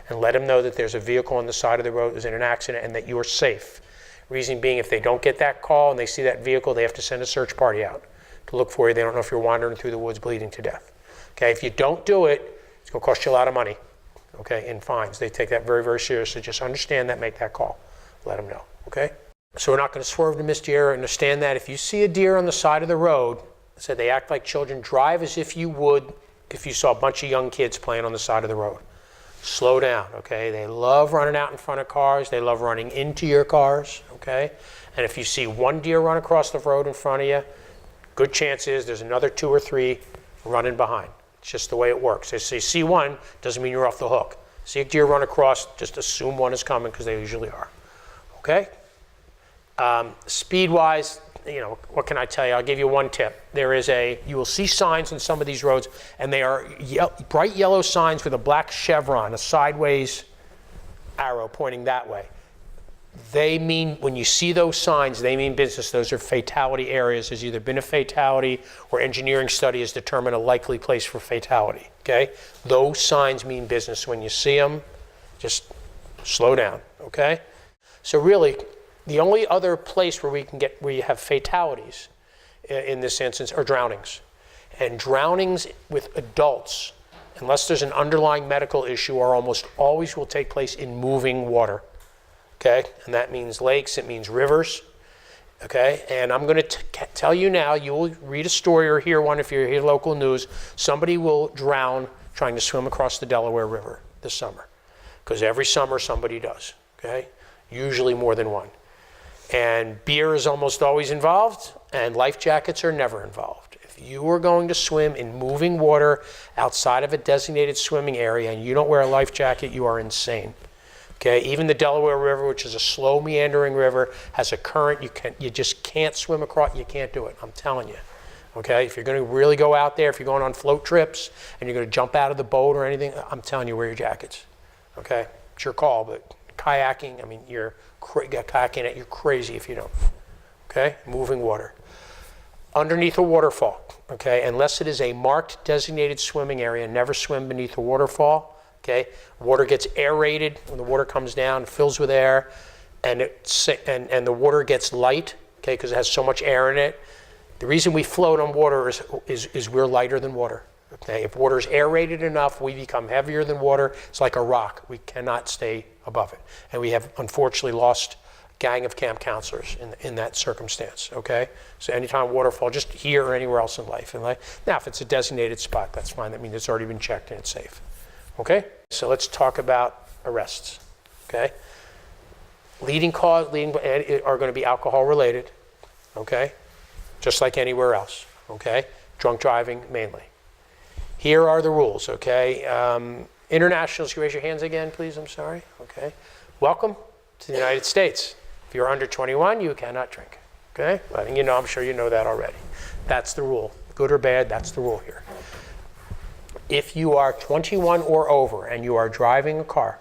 Speaker 1: and let them know that there's a vehicle on the side of the road that was in an accident and that you're safe. Reason being, if they don't get that call and they see that vehicle, they have to send a search party out to look for you. They don't know if you're wandering through the woods bleeding to death. Okay, if you don't do it, it's going to cost you a lot of money, okay, in fines. They take that very, very seriously. Just understand that, make that call. Let them know, okay? So we're not going to swerve to miss deer. Understand that if you see a deer on the side of the road, so they act like children, drive as if you would if you saw a bunch of young kids playing on the side of the road. Slow down, okay? They love running out in front of cars. They love running into your cars, okay? And if you see one deer run across the road in front of you, good chance is there's another 2 or 3 running behind. It's just the way it works. So you see one, doesn't mean you're off the hook. See a deer run across, just assume one is coming because they usually are, okay? Speed-wise, you know, what can I tell you? I'll give you one tip. You will see signs on some of these roads, and they are bright yellow signs with a black chevron, a sideways arrow pointing that way. They mean, when you see those signs, they mean business. Those are fatality areas. There's either been a fatality or engineering study has determined a likely place for fatality, okay? Those signs mean business. When you see them, just slow down, okay? So really, the only other place where you have fatalities in this instance are drownings. And drownings with adults, unless there's an underlying medical issue, are almost always will take place in moving water. Okay, and that means lakes, it means rivers. Okay, and I'm going to tell you now, you will read a story or hear one if you hear local news, somebody will drown trying to swim across the Delaware River this summer. Because every summer somebody does, okay? Usually more than one. And beer is almost always involved, and life jackets are never involved. If you are going to swim in moving water outside of a designated swimming area and you don't wear a life jacket, you are insane. Okay, even the Delaware River, which is a slow meandering river, has a current. You just can't swim across. You can't do it. I'm telling you. Okay, if you're going to really go out there, if you're going on float trips and you're going to jump out of the boat or anything, I'm telling you, wear your jackets. Okay, it's your call, but kayaking, I mean, you're kayaking it, you're crazy if you don't. Okay, moving water. Underneath a waterfall, okay, unless it is a marked designated swimming area, never swim beneath a waterfall, okay? Water gets aerated when the water comes down, fills with air, and the water gets light, okay, because it has so much air in it. The reason we float on water is we're lighter than water, okay? If water is aerated enough, we become heavier than water. It's like a rock. We cannot stay above it. And we have unfortunately lost gang of camp counselors in that circumstance, okay? So anytime waterfall, just here or anywhere else in life. Now, if it's a designated spot, that's fine. That means it's already been checked and it's safe, okay? So let's talk about arrests, okay? Leading are going to be alcohol related, okay? Just like anywhere else, okay? Drunk driving mainly. Here are the rules, okay? Internationals, you raise your hands again, please, I'm sorry, okay? Welcome to the United States. If you're under 21, you cannot drink, okay? Letting you know, I'm sure you know that already. That's the rule. Good or bad, that's the rule here. If you are 21 or over and you are driving a car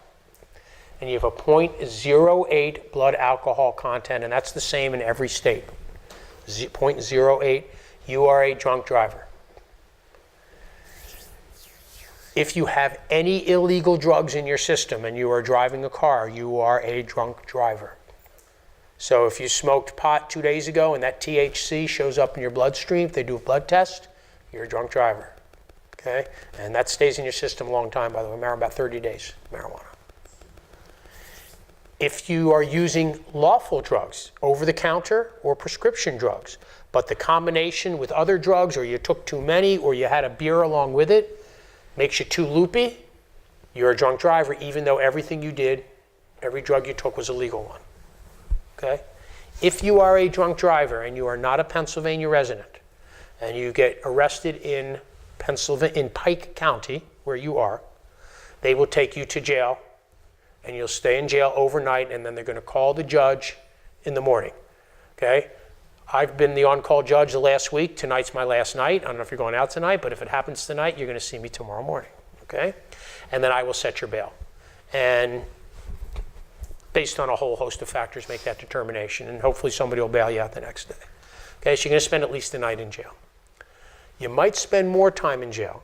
Speaker 1: and you have a 0.08 blood alcohol content, and that's the same in every state, 0.08, you are a drunk driver. If you have any illegal drugs in your system and you are driving a car, you are a drunk driver. So if you smoked pot 2 days ago and that THC shows up in your bloodstream, if they do a blood test, you're a drunk driver, okay? And that stays in your system a long time, by the way, about 30 days, marijuana. If you are using lawful drugs, over-the-counter or prescription drugs, but the combination with other drugs, or you took too many, or you had a beer along with it, makes you too loopy, you're a drunk driver, even though everything you did, every drug you took was a legal one. Okay? If you are a drunk driver and you are not a Pennsylvania resident, and you get arrested in Pike County, where you are, they will take you to jail, and you'll stay in jail overnight, and then they're going to call the judge in the morning. Okay? I've been the on-call judge the last week. Tonight's my last night. I don't know if you're going out tonight, but if it happens tonight, you're going to see me tomorrow morning, okay? And then I will set your bail. And based on a whole host of factors, make that determination, and hopefully somebody will bail you out the next day. Okay, so you're going to spend at least a night in jail. You might spend more time in jail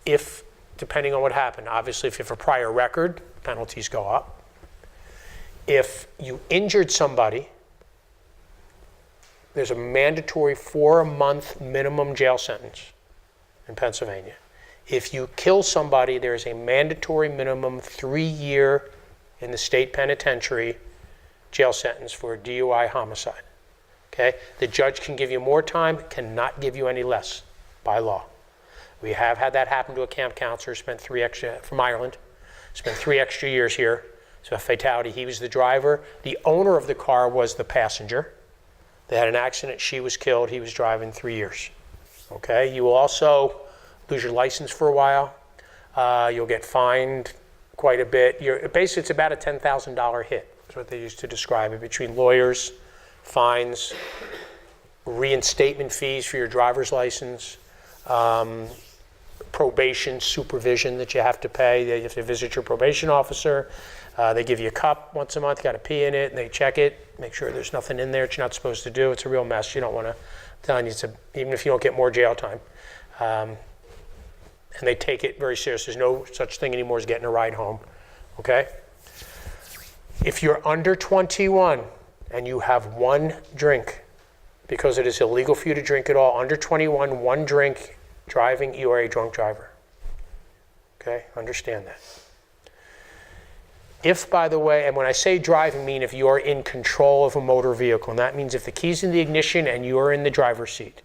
Speaker 1: if, depending on what happened, obviously if you have a prior record, penalties go up. If you injured somebody, there's a mandatory 4-month minimum jail sentence in Pennsylvania. If you kill somebody, there's a mandatory minimum 3-year in the state penitentiary jail sentence for a DUI homicide. Okay? The judge can give you more time, cannot give you any less by law. We have had that happen to a camp counselor, from Ireland, spent 3 extra years here. So a fatality, he was the driver. The owner of the car was the passenger. They had an accident, she was killed, he was driving 3 years. Okay, you will also lose your license for a while. You'll get fined quite a bit. Basically, it's about a $10,000 hit, is what they used to describe it, between lawyers, fines, reinstatement fees for your driver's license, probation, supervision that you have to pay. You have to visit your probation officer. They give you a cup once a month, you got to pee in it, and they check it, make sure there's nothing in there that you're not supposed to do. It's a real mess. You don't want to, tell you, even if you don't get more jail time. And they take it very serious. There's no such thing anymore as getting a ride home, okay? If you're under 21 and you have 1 drink, because it is illegal for you to drink at all, under 21, 1 drink, driving, you are a drunk driver. Okay, understand that. If, by the way, and when I say driving, I mean if you are in control of a motor vehicle, and that means if the key's in the ignition and you are in the driver's seat.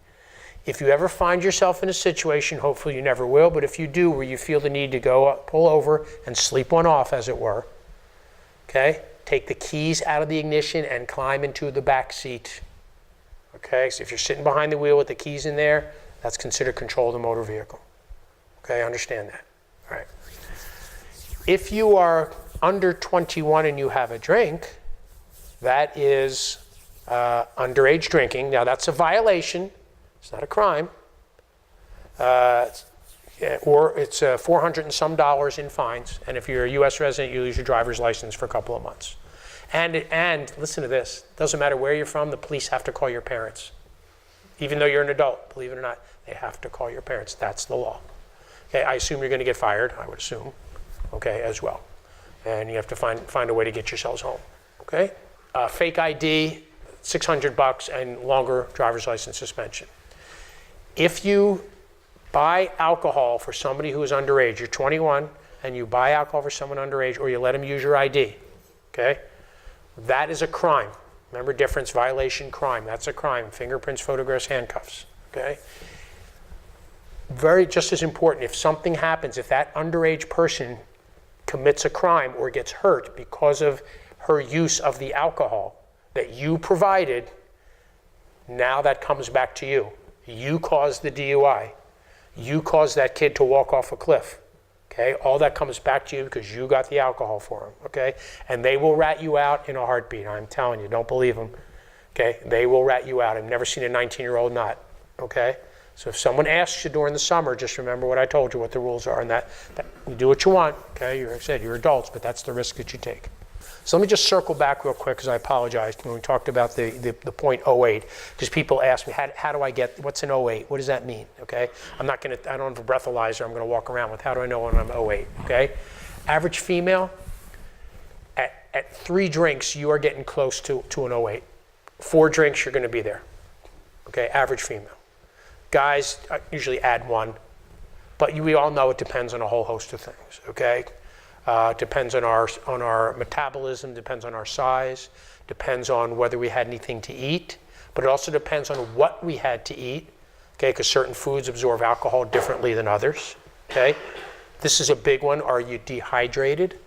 Speaker 1: If you ever find yourself in a situation, hopefully you never will, but if you do, where you feel the need to go up, pull over and sleep one off, as it were, okay, take the keys out of the ignition and climb into the back seat. Okay, so if you're sitting behind the wheel with the keys in there, that's considered control of the motor vehicle. Okay, understand that. All right. If you are under 21 and you have a drink, that is underage drinking. Now that's a violation, it's not a crime. or it's $400 and some in fines, and if you're a U.S. resident, you lose your driver's license for a couple of months. And listen to this, doesn't matter where you're from, the police have to call your parents. Even though you're an adult, believe it or not, they have to call your parents. That's the law. Okay, I assume you're going to get fired, I would assume, okay, as well. And you have to find a way to get yourselves home, okay? Fake ID, $600 and longer driver's license suspension. If you buy alcohol for somebody who is underage, you're 21, and you buy alcohol for someone underage, or you let them use your ID, okay? That is a crime. Remember difference, violation, crime. That's a crime. Fingerprints, photographs, handcuffs, okay? Just as important, if something happens, if that underage person commits a crime or gets hurt because of her use of the alcohol that you provided, now that comes back to you. You caused the DUI. You caused that kid to walk off a cliff. Okay, all that comes back to you because you got the alcohol for them, okay? And they will rat you out in a heartbeat. I'm telling you, don't believe them, okay? They will rat you out. I've never seen a 19-year-old not, okay? So if someone asks you during the summer, just remember what I told you, what the rules are, and that you do what you want, okay? Like I said, you're adults, but that's the risk that you take. So let me just circle back real quick, because I apologize when we talked about the point 08, because people ask me, how do I get, what's an 08? What does that mean, okay? I don't have a breathalyzer I'm gonna walk around with. How do I know when I'm 08, okay? Average female, at 3 drinks, you are getting close to an 08. 4 drinks, you're gonna be there, okay? Average female. Guys usually add 1, but we all know it depends on a whole host of things, okay? Depends on our metabolism, depends on our size, depends on whether we had anything to eat, but it also depends on what we had to eat, okay, because certain foods absorb alcohol differently than others, okay? This is a big one. Are you dehydrated,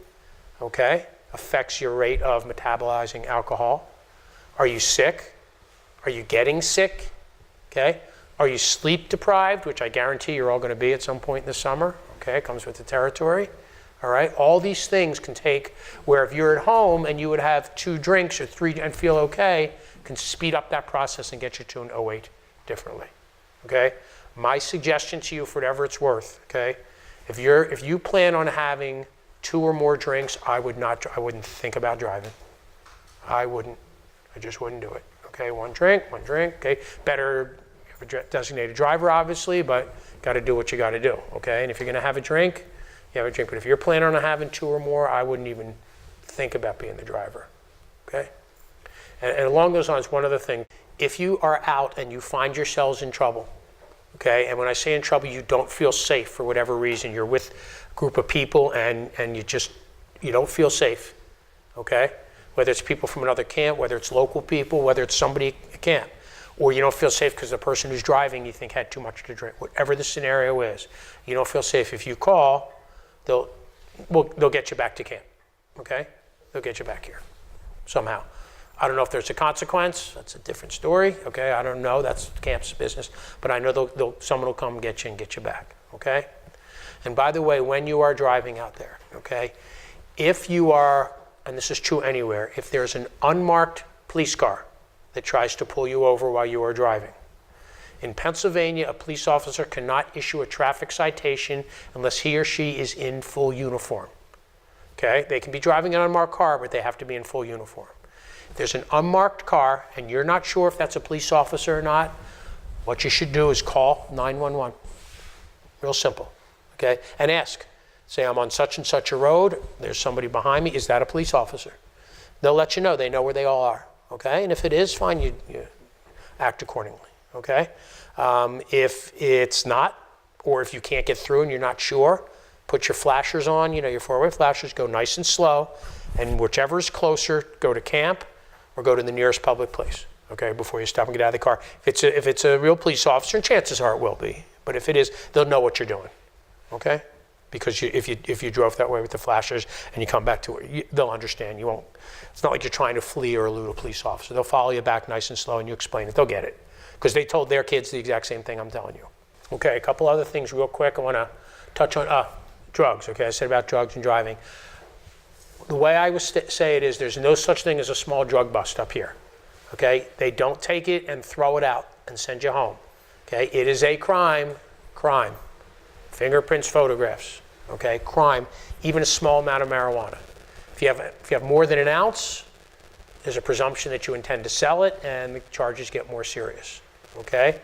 Speaker 1: okay? Affects your rate of metabolizing alcohol. Are you sick? Are you getting sick, okay? Are you sleep deprived, which I guarantee you're all going to be at some point in the summer, okay? It comes with the territory. All right, all these things can take, where if you're at home and you would have 2 drinks or 3 and feel okay, can speed up that process and get you to an 08 differently, okay? My suggestion to you, for whatever it's worth, okay? If you plan on having 2 or more drinks, I wouldn't think about driving. I just wouldn't do it, okay? One drink, okay? Better have a designated driver, obviously, but got to do what you got to do, okay? And if you're going to have a drink, you have a drink. But if you're planning on having 2 or more, I wouldn't even think about being the driver, okay? And along those lines, one other thing, if you are out and you find yourselves in trouble, okay, and when I say in trouble, you don't feel safe for whatever reason, you're with a group of people and you don't feel safe, okay? Whether it's people from another camp, whether it's local people, whether it's somebody at camp, or you don't feel safe because the person who's driving you think had too much to drink, whatever the scenario is, you don't feel safe. If you call, they'll get you back to camp, okay? They'll get you back here somehow. I don't know if there's a consequence. That's a different story, okay? I don't know. That's camp's business. But I know someone will come get you and get you back, okay? And by the way, when you are driving out there, okay, if you are, and this is true anywhere, if there's an unmarked police car that tries to pull you over while you are driving, in Pennsylvania, a police officer cannot issue a traffic citation unless he or she is in full uniform, okay? They can be driving an unmarked car, but they have to be in full uniform. If there's an unmarked car and you're not sure if that's a police officer or not, what you should do is call 911. Real simple, okay? And ask. Say, I'm on such and such a road, there's somebody behind me, is that a police officer? They'll let you know, they know where they all are, okay? And if it is, fine, you act accordingly. Okay, if it's not, or if you can't get through and you're not sure, put your flashers on, your 4-way flashers, go nice and slow, and whichever is closer, go to camp or go to the nearest public place, okay, before you stop and get out of the car. If it's a real police officer, and chances are it will be, but if it is, they'll know what you're doing, okay? Because if you drove that way with the flashers and you come back to it, they'll understand. You won't. It's not like you're trying to flee or elude a police officer. They'll follow you back nice and slow and you explain it. They'll get it. Because they told their kids the exact same thing I'm telling you. Okay, a couple other things real quick. I want to touch on drugs. Okay, I said about drugs and driving. The way I would say it is there's no such thing as a small drug bust up here. Okay, they don't take it and throw it out and send you home. Okay, it is a crime. fingerprints, photographs, okay, crime, even a small amount of marijuana. If you have more than an ounce, there's a presumption that you intend to sell it, and the charges get more serious, okay?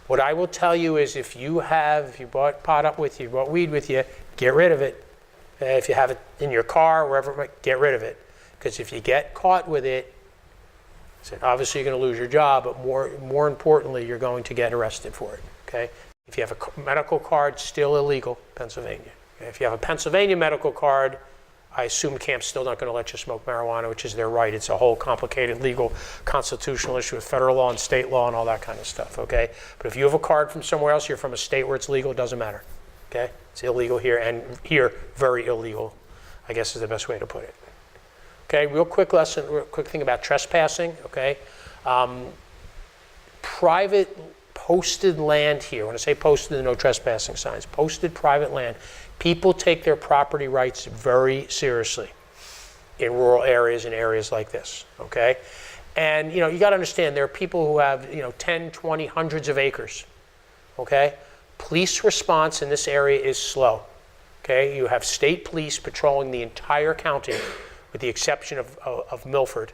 Speaker 1: What I will tell you is if you bought pot up with you, bought weed with you, get rid of it. If you have it in your car, wherever it might, get rid of it. Because if you get caught with it, obviously you're going to lose your job, but more importantly, you're going to get arrested for it, okay? If you have a medical card, still illegal, Pennsylvania. If you have a Pennsylvania medical card, I assume camp's still not going to let you smoke marijuana, which is their right. It's a whole complicated legal constitutional issue with federal law and state law and all that kind of stuff, okay? But if you have a card from somewhere else, you're from a state where it's legal, it doesn't matter, okay? It's illegal here, and here, very illegal, I guess is the best way to put it. Okay, real quick thing about trespassing, okay? Private posted land here, when I say posted, there are no trespassing signs, posted private land, people take their property rights very seriously in rural areas and areas like this, okay? And you got to understand, there are people who have 10, 20, hundreds of acres, okay? Police response in this area is slow, okay? You have state police patrolling the entire county with the exception of Milford,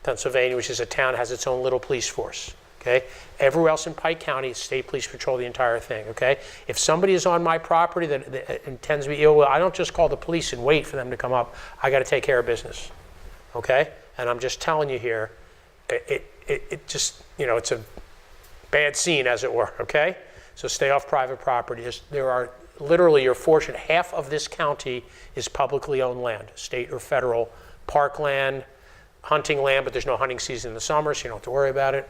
Speaker 1: Pennsylvania, which is a town, has its own little police force, okay? Everywhere else in Pike County, state police patrol the entire thing, okay? If somebody is on my property that intends to be ill, I don't just call the police and wait for them to come up. I got to take care of business, okay? And I'm just telling you here, it just, it's a bad scene, as it were, okay? So stay off private property. There are literally, you're fortunate, half of this county is publicly owned land, state or federal, parkland, hunting land, but there's no hunting season in the summer, so you don't have to worry about it.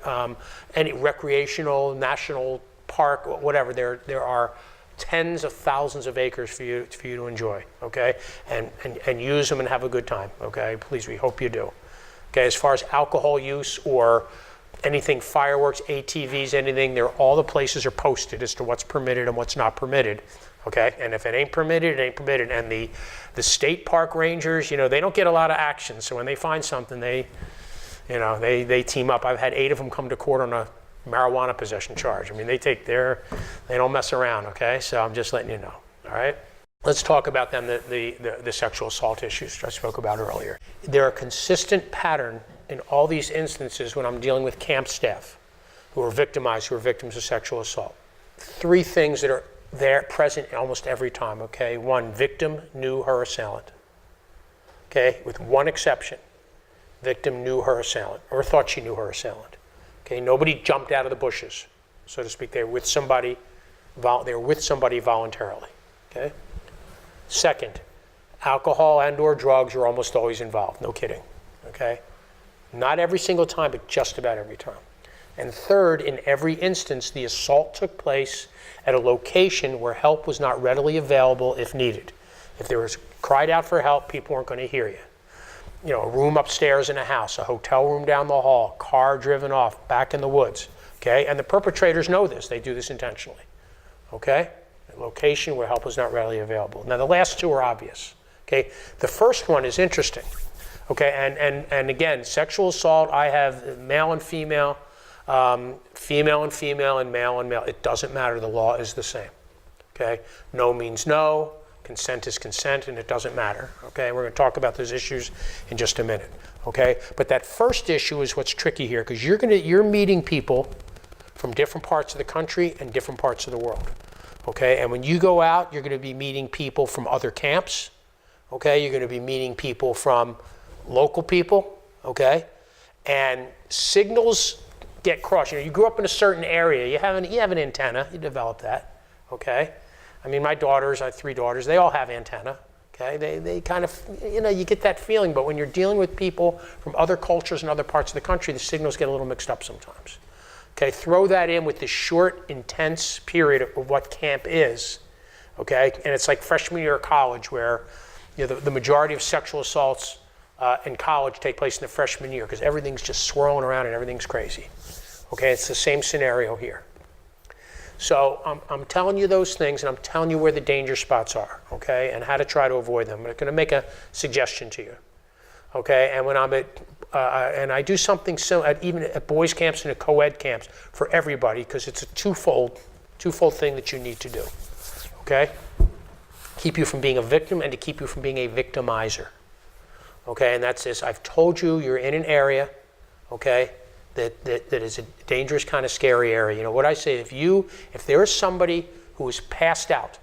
Speaker 1: Any recreational, national park, whatever, there are tens of thousands of acres for you to enjoy, okay? And use them and have a good time, okay? Please, we hope you do. Okay, as far as alcohol use or anything, fireworks, ATVs, anything, all the places are posted as to what's permitted and what's not permitted. Okay, and if it ain't permitted, it ain't permitted. And the state park rangers, they don't get a lot of action. So when they find something, they team up. I've had 8 of them come to court on a marijuana possession charge. I mean, they don't mess around. Okay, so I'm just letting you know. All right, let's talk about then the sexual assault issues I spoke about earlier. There are a consistent pattern in all these instances when I'm dealing with camp staff who are victimized, who are victims of sexual assault. 3 things that are there present almost every time, okay? 1, victim knew her assailant, okay? With one exception, victim knew her assailant or thought she knew her assailant, okay? Nobody jumped out of the bushes, so to speak. They were with somebody voluntarily, okay? 2nd, alcohol and or drugs are almost always involved, no kidding, okay? Not every single time, but just about every time. And 3rd, in every instance, the assault took place at a location where help was not readily available if needed. If there was cried out for help, people weren't going to hear you. A room upstairs in a house, a hotel room down the hall, car driven off, back in the woods, okay? And the perpetrators know this. They do this intentionally, okay? A location where help was not readily available. Now, the last 2 are obvious, okay? The first one is interesting, okay? And again, sexual assault, I have male and female, female and female, and male and male. It doesn't matter. The law is the same. Okay? No means no. Consent is consent, and it doesn't matter. Okay? We're going to talk about those issues in just a minute. Okay? But that first issue is what's tricky here, because you're meeting people from different parts of the country and different parts of the world. Okay? And when you go out, you're going to be meeting people from other camps. Okay? You're going to be meeting people from local people. Okay? And signals get crossed. You grew up in a certain area. You have an antenna. You develop that. Okay. I mean, I have 3 daughters. They all have antenna. Okay. They kind of, you get that feeling. But when you're dealing with people from other cultures and other parts of the country, the signals get a little mixed up sometimes. Okay. Throw that in with the short, intense period of what camp is. Okay. And it's like freshman year of college, where the majority of sexual assaults in college take place in the freshman year, because everything's just swirling around and everything's crazy. Okay, it's the same scenario here. So I'm telling you those things, and I'm telling you where the danger spots are, okay, and how to try to avoid them. I'm going to make a suggestion to you, okay? And when I'm and I do something similar, even at boys' camps and at co-ed camps for everybody, because it's a twofold thing that you need to do, okay? Keep you from being a victim and to keep you from being a victimizer, okay? And that's this. I've told you you're in an area, okay, that is a dangerous kind of scary area. You know what I say, if there is somebody who is passed out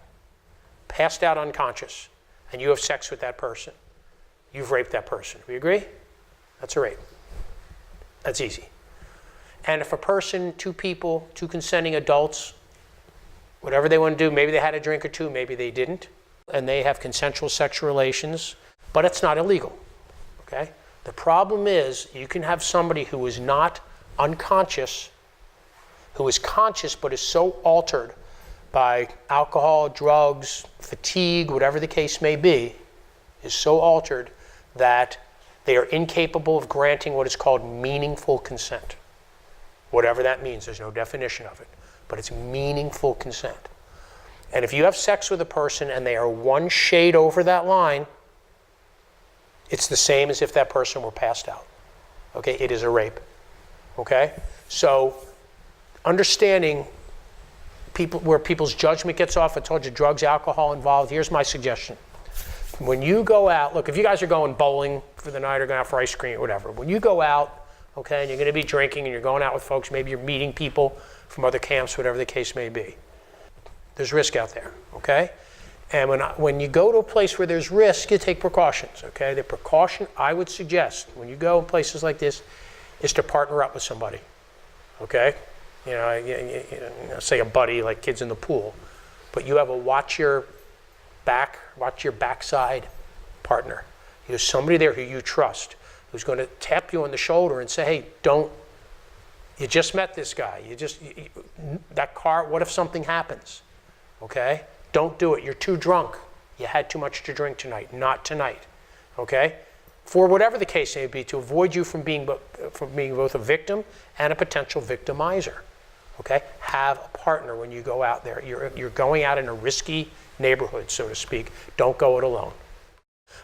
Speaker 1: unconscious, and you have sex with that person, you've raped that person. We agree? That's a rape. That's easy. And if a person, two people, two consenting adults, whatever they want to do, maybe they had a drink or two, maybe they didn't, and they have consensual sexual relations, but it's not illegal, okay? The problem is you can have somebody who is not unconscious, who is conscious but is so altered by alcohol, drugs, fatigue, whatever the case may be, is so altered that they are incapable of granting what is called meaningful consent. Whatever that means, there's no definition of it, but it's meaningful consent. And if you have sex with a person and they are one shade over that line, it's the same as if that person were passed out. Okay, it is a rape. Okay? So, understanding where people's judgment gets off, I told you drugs, alcohol involved, here's my suggestion. When you go out, look, if you guys are going bowling for the night or going out for ice cream or whatever, when you go out, okay, and you're going to be drinking and you're going out with folks, maybe you're meeting people from other camps, whatever the case may be, there's risk out there, okay? And when you go to a place where there's risk, you take precautions, okay? The precaution I would suggest when you go in places like this is to partner up with somebody, okay? You know, say a buddy, like kids in the pool, but you have a watch your backside partner. There's somebody there who you trust, who's going to tap you on the shoulder and say, hey, you just met this guy. That car, what if something happens, okay? Don't do it. You're too drunk. You had too much to drink tonight. Not tonight, okay? For whatever the case may be, to avoid you from being both a victim and a potential victimizer, okay? Have a partner when you go out there. You're going out in a risky neighborhood, so to speak. Don't go it alone.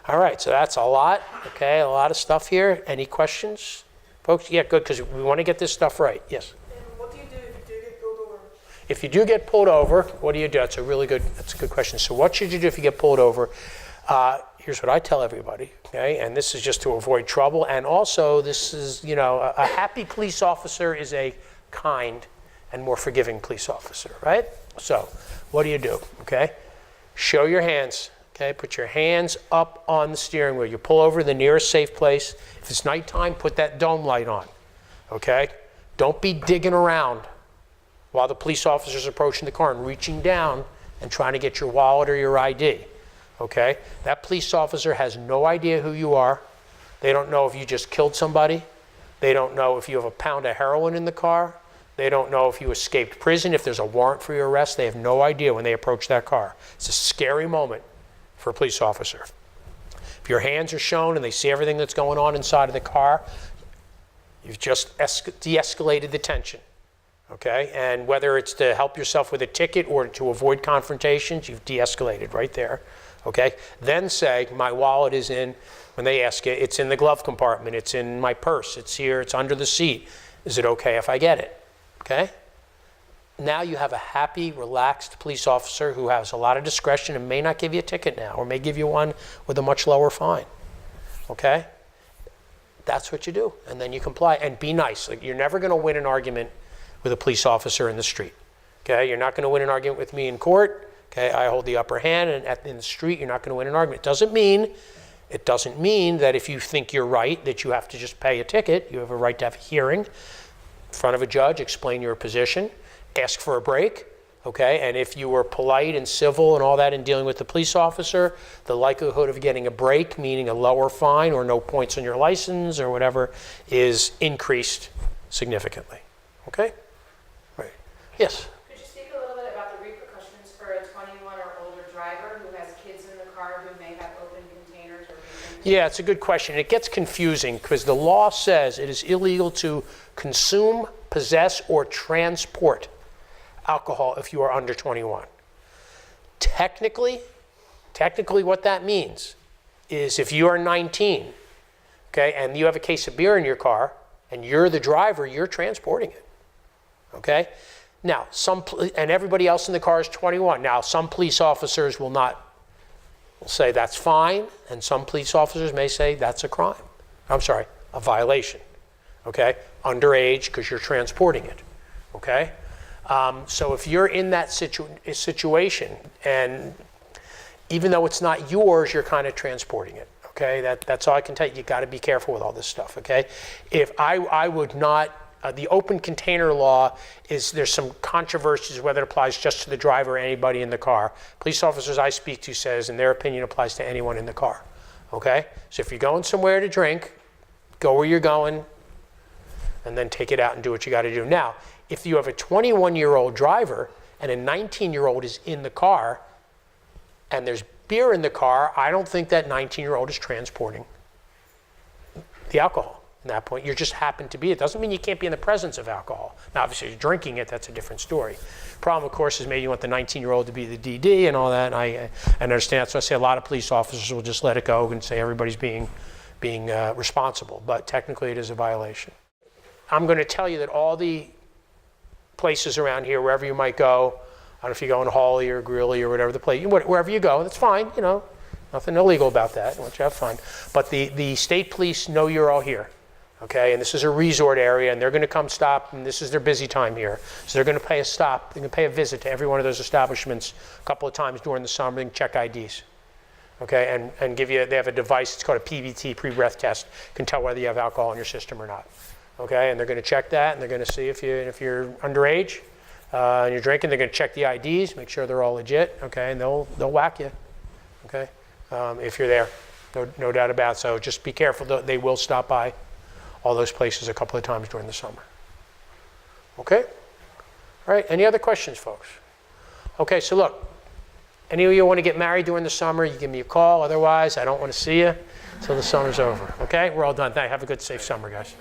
Speaker 1: All right, so that's a lot, okay? A lot of stuff here. Any questions, folks? Yeah, good, because we want to get this stuff right. Yes?
Speaker 2: And what do you do if you do get pulled over?
Speaker 1: If you do get pulled over, what do you do? That's a good question. So what should you do if you get pulled over? Here's what I tell everybody, okay? And this is just to avoid trouble. And also, this is, a happy police officer is a kind and more forgiving police officer, right? So what do? Okay? Show your hands, okay? Put your hands up on the steering wheel. You pull over to the nearest safe place. If it's nighttime, put that dome light on, okay? Don't be digging around while the police officer's approaching the car and reaching down and trying to get your wallet or your ID, okay? That police officer has no idea who you are. They don't know if you just killed somebody. They don't know if you have a pound of heroin in the car. They don't know if you escaped prison, if there's a warrant for your arrest. They have no idea when they approach that car. It's a scary moment for a police officer. If your hands are shown and they see everything that's going on inside of the car, you've just de-escalated the tension, okay? And whether it's to help yourself with a ticket or to avoid confrontations, you've de-escalated right there, okay? Then say, my wallet is in, when they ask you, it's in the glove compartment, it's in my purse, it's here, it's under the seat. Is it okay if I get it? Okay? Now you have a happy, relaxed police officer who has a lot of discretion and may not give you a ticket now, or may give you one with a much lower fine. Okay? That's what you do. And then you comply. And be nice. Like, you're never going to win an argument with a police officer in the street. Okay? You're not going to win an argument with me in court. Okay? I hold the upper hand, and in the street, you're not going to win an argument. It doesn't mean that if you think you're right, that you have to just pay a ticket. You have a right to have a hearing in front of a judge, explain your position, ask for a break, okay? And if you were polite and civil and all that in dealing with the police officer, the likelihood of getting a break, meaning a lower fine or no points on your license or whatever, is increased significantly, okay? Right. Yes?
Speaker 3: Could you speak a little bit about the repercussions for a 21 or older driver who has kids in the car who may have open containers or containers?
Speaker 1: Yeah, it's a good question. It gets confusing because the law says it is illegal to consume, possess, or transport alcohol if you are under 21. Technically what that means is if you are 19, okay, and you have a case of beer in your car and you're the driver, you're transporting it, okay? Now, and everybody else in the car is 21. Now, some police officers will say that's fine, and some police officers may say that's a crime. I'm sorry, a violation, okay? Underage, because you're transporting it, okay? So if you're in that situation, and even though it's not yours, you're kind of transporting it, okay? That's all I can tell you. You got to be careful with all this stuff, okay? If I would not, the open container law there's some controversies whether it applies just to the driver or anybody in the car. Police officers I speak to says, in their opinion, applies to anyone in the car, okay? So if you're going somewhere to drink, go where you're going, and then take it out and do what you got to do. Now, if you have a 21-year-old driver and a 19-year-old is in the car, and there's beer in the car, I don't think that 19-year-old is transporting the alcohol. At that point, you just happen to be. It doesn't mean you can't be in the presence of alcohol. Now, obviously, if you're drinking it, that's a different story. Problem, of course, is maybe you want the 19-year-old to be the DD and all that. And I understand. So I say a lot of police officers will just let it go and say everybody's being responsible. But technically, it is a violation. I'm going to tell you that all the places around here, wherever you might go, I don't know if you go in Hawley or Greeley or whatever the place, wherever you go, that's fine. Nothing illegal about that. Let you have fun. But the state police know you're all here. Okay, and this is a resort area, and they're going to come stop, and this is their busy time here. So they're going to pay a stop. They're going to pay a visit to every one of those establishments a couple of times during the summer. They can check IDs. Okay, and give you. They have a device. It's called a PBT, pre-breath test. Can tell whether you have alcohol in your system or not. Okay, and they're going to check that, and they're going to see if you're underage and you're drinking. They're going to check the IDs, make sure they're all legit. Okay, and they'll whack you. Okay, if you're there, no doubt about it. So just be careful. They will stop by all those places a couple of times during the summer. Okay? All right, any other questions, folks? Okay, so look, any of you want to get married during the summer, you give me a call. Otherwise, I don't want to see you until the summer's over. Okay? We're all done. Have a good, safe summer, guys.